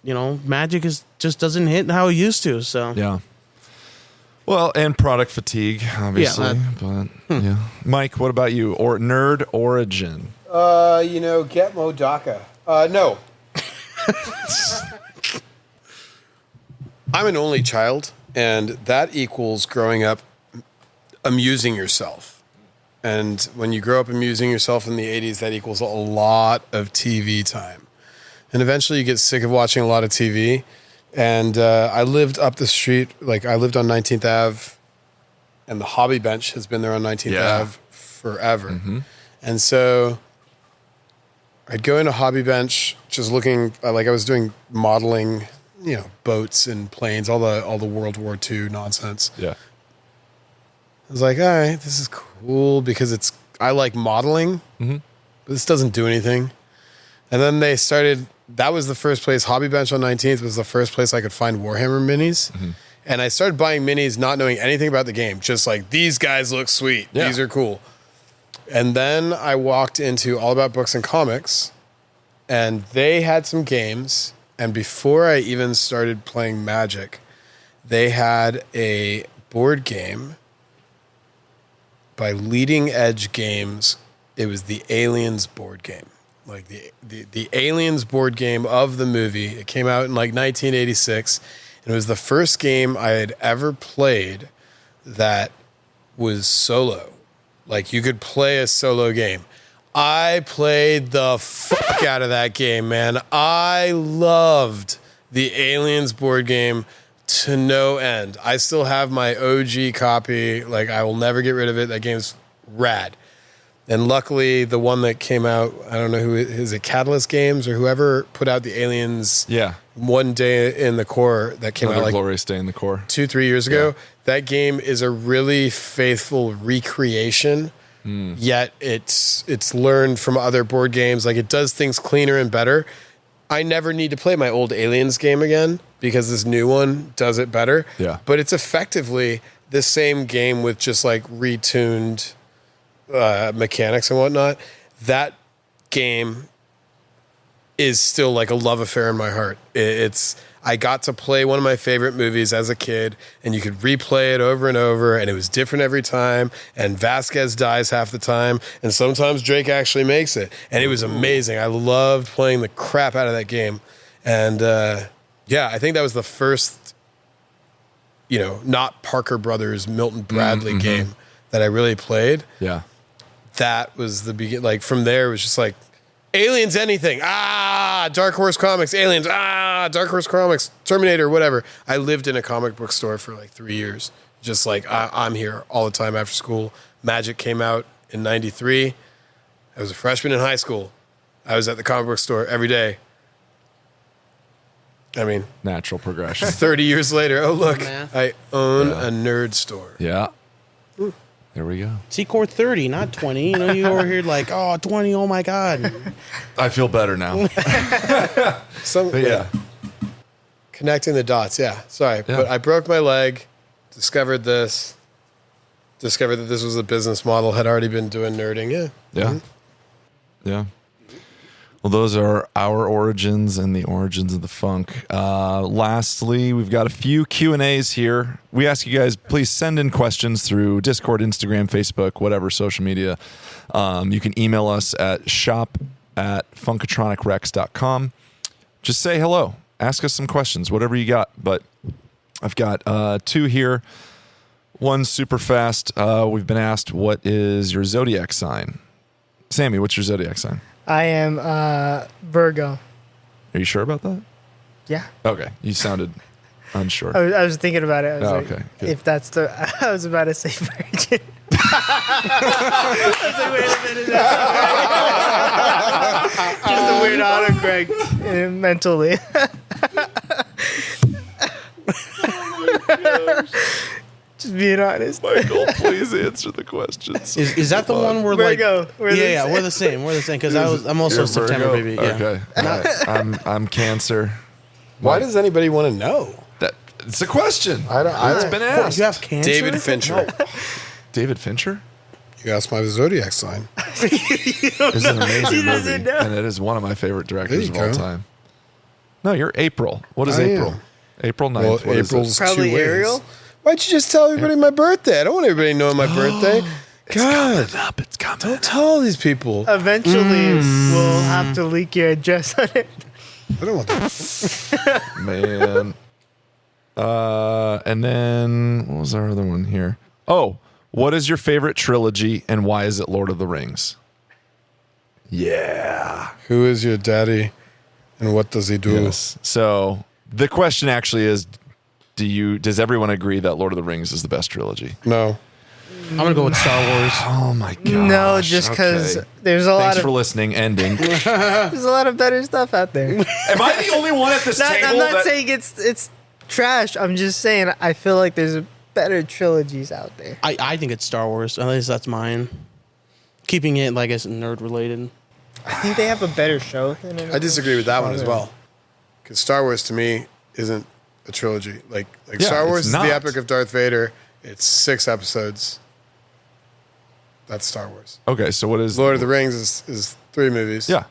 Magic just doesn't hit how it used to. So Yeah. Well, and product fatigue, obviously. But yeah, Mike, what about you? Or Nerd Origin? Get Modaka. No. I'm an only child, and that equals growing up amusing yourself. And when you grow up amusing yourself in the 80s, that equals a lot of TV time. And eventually you get sick of watching a lot of TV. And I lived up the street, I lived on 19th Ave, and the Hobby Bench has been there on 19th Ave forever. And so I'd go into Hobby Bench just looking, I was doing modeling, boats and planes, all the World War II nonsense. Yeah. I was like, all right, this is cool because I like modeling, but this doesn't do anything. And then they started, that was the first place, Hobby Bench on 19th was the first place I could find Warhammer minis. And I started buying minis not knowing anything about the game, just these guys look sweet. Yeah. These are cool. And then I walked into All About Books and Comics, and they had some games. And before I even started playing Magic, they had a board game by Leading Edge Games. It was the Aliens board game, the Aliens board game of the movie. It came out in 1986, and it was the first game I had ever played that was solo. You could play a solo game. I played the fuck out of that game, man. I loved the Aliens board game to no end. I still have my OG copy. Like, I will never get rid of it. That game's rad. And luckily, the one that came out, I don't know who is it, Catalyst Games or whoever put out the Aliens One Day in the Core that came out like Glorious Day in the Core 2-3 years ago. That game is a really faithful recreation. Yet it's learned from other board games. Like, it does things cleaner and better. I never need to play my old Aliens game again because this new one does it better. Yeah. But it's effectively the same game with just like retuned mechanics and whatnot. That game is still like a love affair in my heart. I got to play one of my favorite movies as a kid, and you could replay it over and over, and it was different every time, and Vasquez dies half the time, and sometimes Drake actually makes it, and it was amazing. I loved playing the crap out of that game. And I think that was the first, not Parker Brothers, Milton Bradley game that I really played. Yeah. That was the beginning. Like, from there, it was just like, Aliens anything. Dark Horse Comics. Aliens. Dark Horse Comics. Terminator, whatever. I lived in a comic book store for like 3 years. Just like, I'm here all the time after school. Magic came out in 93. I was a freshman in high school. I was at the comic book store every day. I mean, Natural progression. 30 years later, oh, look, Math. I own a nerd store. Yeah. There we go. See, core 30, not 20. You over here like, 20, oh my God. I feel better now. But yeah. Connecting the dots, Sorry, but I broke my leg, discovered that this was a business model, had already been doing nerding. Yeah. Yeah. Well, those are our origins and the origins of the funk. Lastly, we've got a few Q&As here. We ask you guys, please send in questions through Discord, Instagram, Facebook, whatever social media. You can email us at shop@funkatronicrex.com. Just say hello. Ask us some questions, whatever you got. But I've got two here. One super fast. We've been asked, what is your zodiac sign? Sammy, what's your zodiac sign? I am Virgo. Are you sure about that? Yeah. Okay. You sounded unsure. I was thinking about it. I was like, okay. Good. if that's the, I was about to say virgin. I was like, wait a minute. Just a weird autocorrect mentally. Just being honest. Michael, please answer the questions. Is that the one where like... Virgo. We're the same. We're the same because I'm also You're September, Virgo? baby. Yeah. Okay. All right. I'm Cancer. Why does anybody want to know? It's a question. It's been asked. You have cancer? David Fincher. David Fincher? You asked my zodiac sign. It's an amazing movie, doesn't know. and it is one of my favorite directors of There you all go. time. No, you're April. What is I April? am. April 9th. Well, What is April's it? Probably two ways. Ariel? Why'd you just tell everybody my birthday? I don't want everybody knowing my birthday. God, Up, it's coming. don't tell all these people. Eventually, we'll have to leak your address on it. I don't want that. Man. And then what was our other one here? Oh, what is your favorite trilogy and why is it Lord of the Rings? Yeah. Who is your daddy and what does he do? Yes. So the question actually is, does everyone agree that Lord of the Rings is the best trilogy? No. I'm going to go with Star Wars. Oh my gosh. No, just because Okay. there's a lot Thanks of for listening. Ending. there's a lot of better stuff out there. Am I the only one at this table? I'm not that- saying it's trash. I'm just saying I feel like there's better trilogies out there. I think it's Star Wars. At least that's mine. Keeping it, like, as nerd related. I think they have a better show than I disagree with that one as well. Because Star Wars to me isn't a trilogy. Like Yeah, Star Wars it's is not. the epic of Darth Vader. It's 6 episodes. That's Star Wars. Okay, so what is Lord of the Rings is 3 movies. Yeah.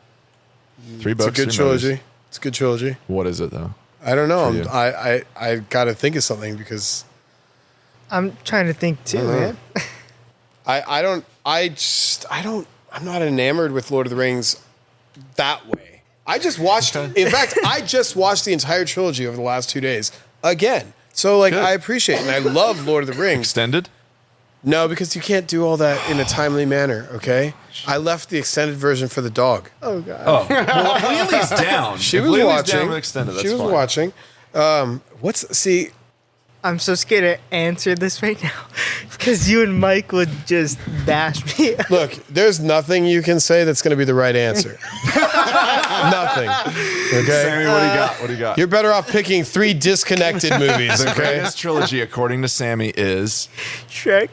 3 It's a books. good 3 trilogy. movies. It's a good trilogy. What is it though? I don't know. For you. I got to think of something because I'm trying to think too, man. I'm not enamored with Lord of the Rings that way. I just watched, in fact, I just watched the entire trilogy over the last 2 days again. So, like, Good. I appreciate it, and I love Lord of the Rings. Extended? No, because you can't do all that in a timely manner, okay? I left the extended version for the dog. Oh god. Oh, well, if Leely's down. She if was Leely's watching. Down with extended, that's She was fine. watching. See, I'm so scared to answer this right now because you and Mike would just bash me. look, there's nothing you can say that's going to be the right answer. Nothing. Okay? Sammy, what do you got? What do you got? You're better off picking 3 disconnected movies, The okay? greatest trilogy, according to Sammy, is Shrek.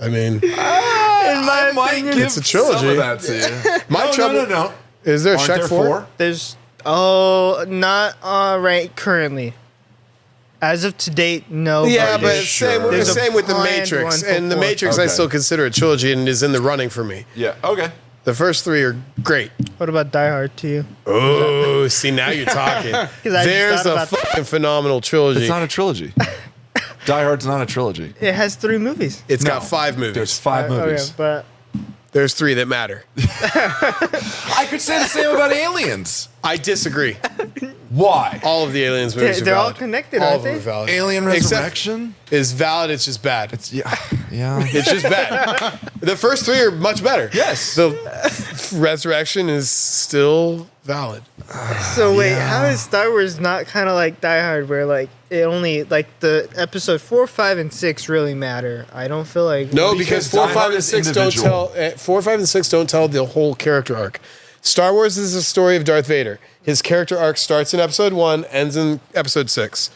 I mean, I might opinion, give it's a trilogy. some of that to you. My trouble. No. Is there a Aren't Shrek there 4? There's not right currently. As of to date, no. Yeah, but but there's- same, There's a same with The planned Matrix. one for And The 4. Matrix I Okay. still consider a trilogy and is in the running for me. Yeah. Okay. The first 3 are great. What about Die Hard 2? Oh, see, now you're talking. I just There's thought a about that. fucking phenomenal trilogy. It's not a trilogy. Die Hard's not a trilogy. It has 3 movies. It's No. got 5 movies. There's 5 movies. Okay, but There's 3 that matter. I could say the same about Aliens. I disagree. Why? All of the Aliens movies they're are all valid. connected, all aren't of them they? are valid. Alien Except- Resurrection? is valid. It's just bad. It's yeah. It's just bad. The first 3 are much better. Yes. The Resurrection is still valid. so wait, Yeah. how is Star Wars not kind of like Die Hard, where like it only like the episode 4, 5, and 6 really matter? I don't feel like No, Because because 4, Die 5, Hard and is 6 don't individual. tell. 4, 5, and 6 don't tell the whole character arc. Star Wars is the story of Darth Vader. His character arc starts in episode 1, ends in episode 6.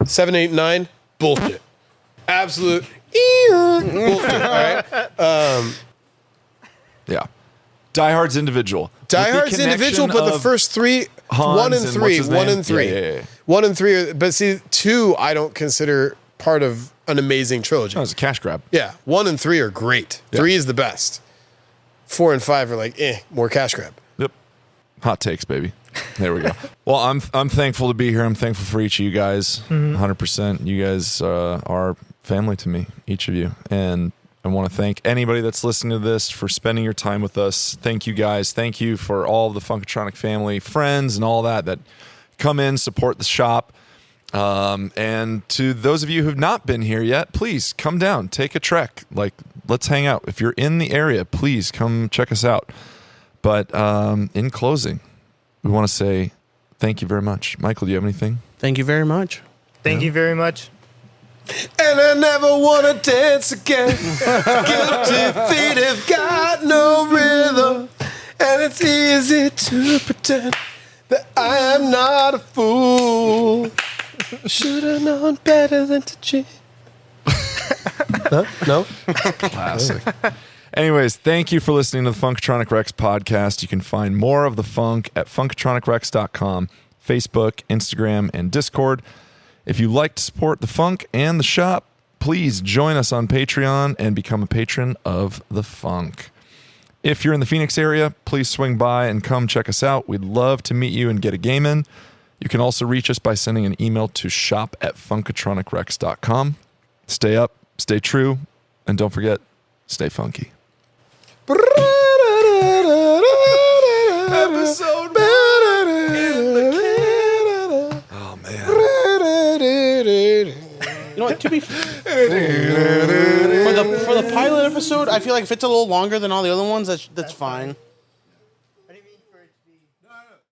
7, 8, 9, bullshit. Absolute bullshit. All right. Yeah. Die Hard's individual. Die With the Hard's individual, connection but the of first 3, Hans 1 and and 3, what's his 1 name? and 3, Yeah. 1 and 3. But see, 2 I don't consider part of an amazing trilogy. Oh, it's a cash grab. Yeah, 1 and 3 are great. Yeah. 3 is the best. 4 and 5 are like, more cash grab. Yep. Hot takes, baby. There we go. Well, I'm thankful to be here. I'm thankful for each of you guys. 100%. You guys are family to me, each of you. And I want to thank anybody that's listening to this for spending your time with us. Thank you guys. Thank you for all of the Funkatronic family, friends, and all that come in, support the shop. And to those of you who've not been here yet, please come down, take a trek. Like, let's hang out. If you're in the area, please come check us out. But in closing, we want to say thank you very much. Michael, do you have anything? Thank you very much. Thank you very much. And I never want to dance again. Guilty feet have got no rhythm. And it's easy to pretend that I am not a fool. Should have known better than to cheat. Huh? No? Classic. Anyways, thank you for listening to the Funkatronic Rex podcast. You can find more of the funk at funkatronicrex.com, Facebook, Instagram, and Discord. If you like to support the funk and the shop, please join us on Patreon and become a patron of the funk. If you're in the Phoenix area, please swing by and come check us out. We'd love to meet you and get a game in. You can also reach us by sending an email to shop@funkatronicrex.com. Stay up, stay true, and don't forget, stay funky. Episode Oh, man. You know what? To be for the pilot episode, I feel like if it's a little longer than all the other ones, that's fine.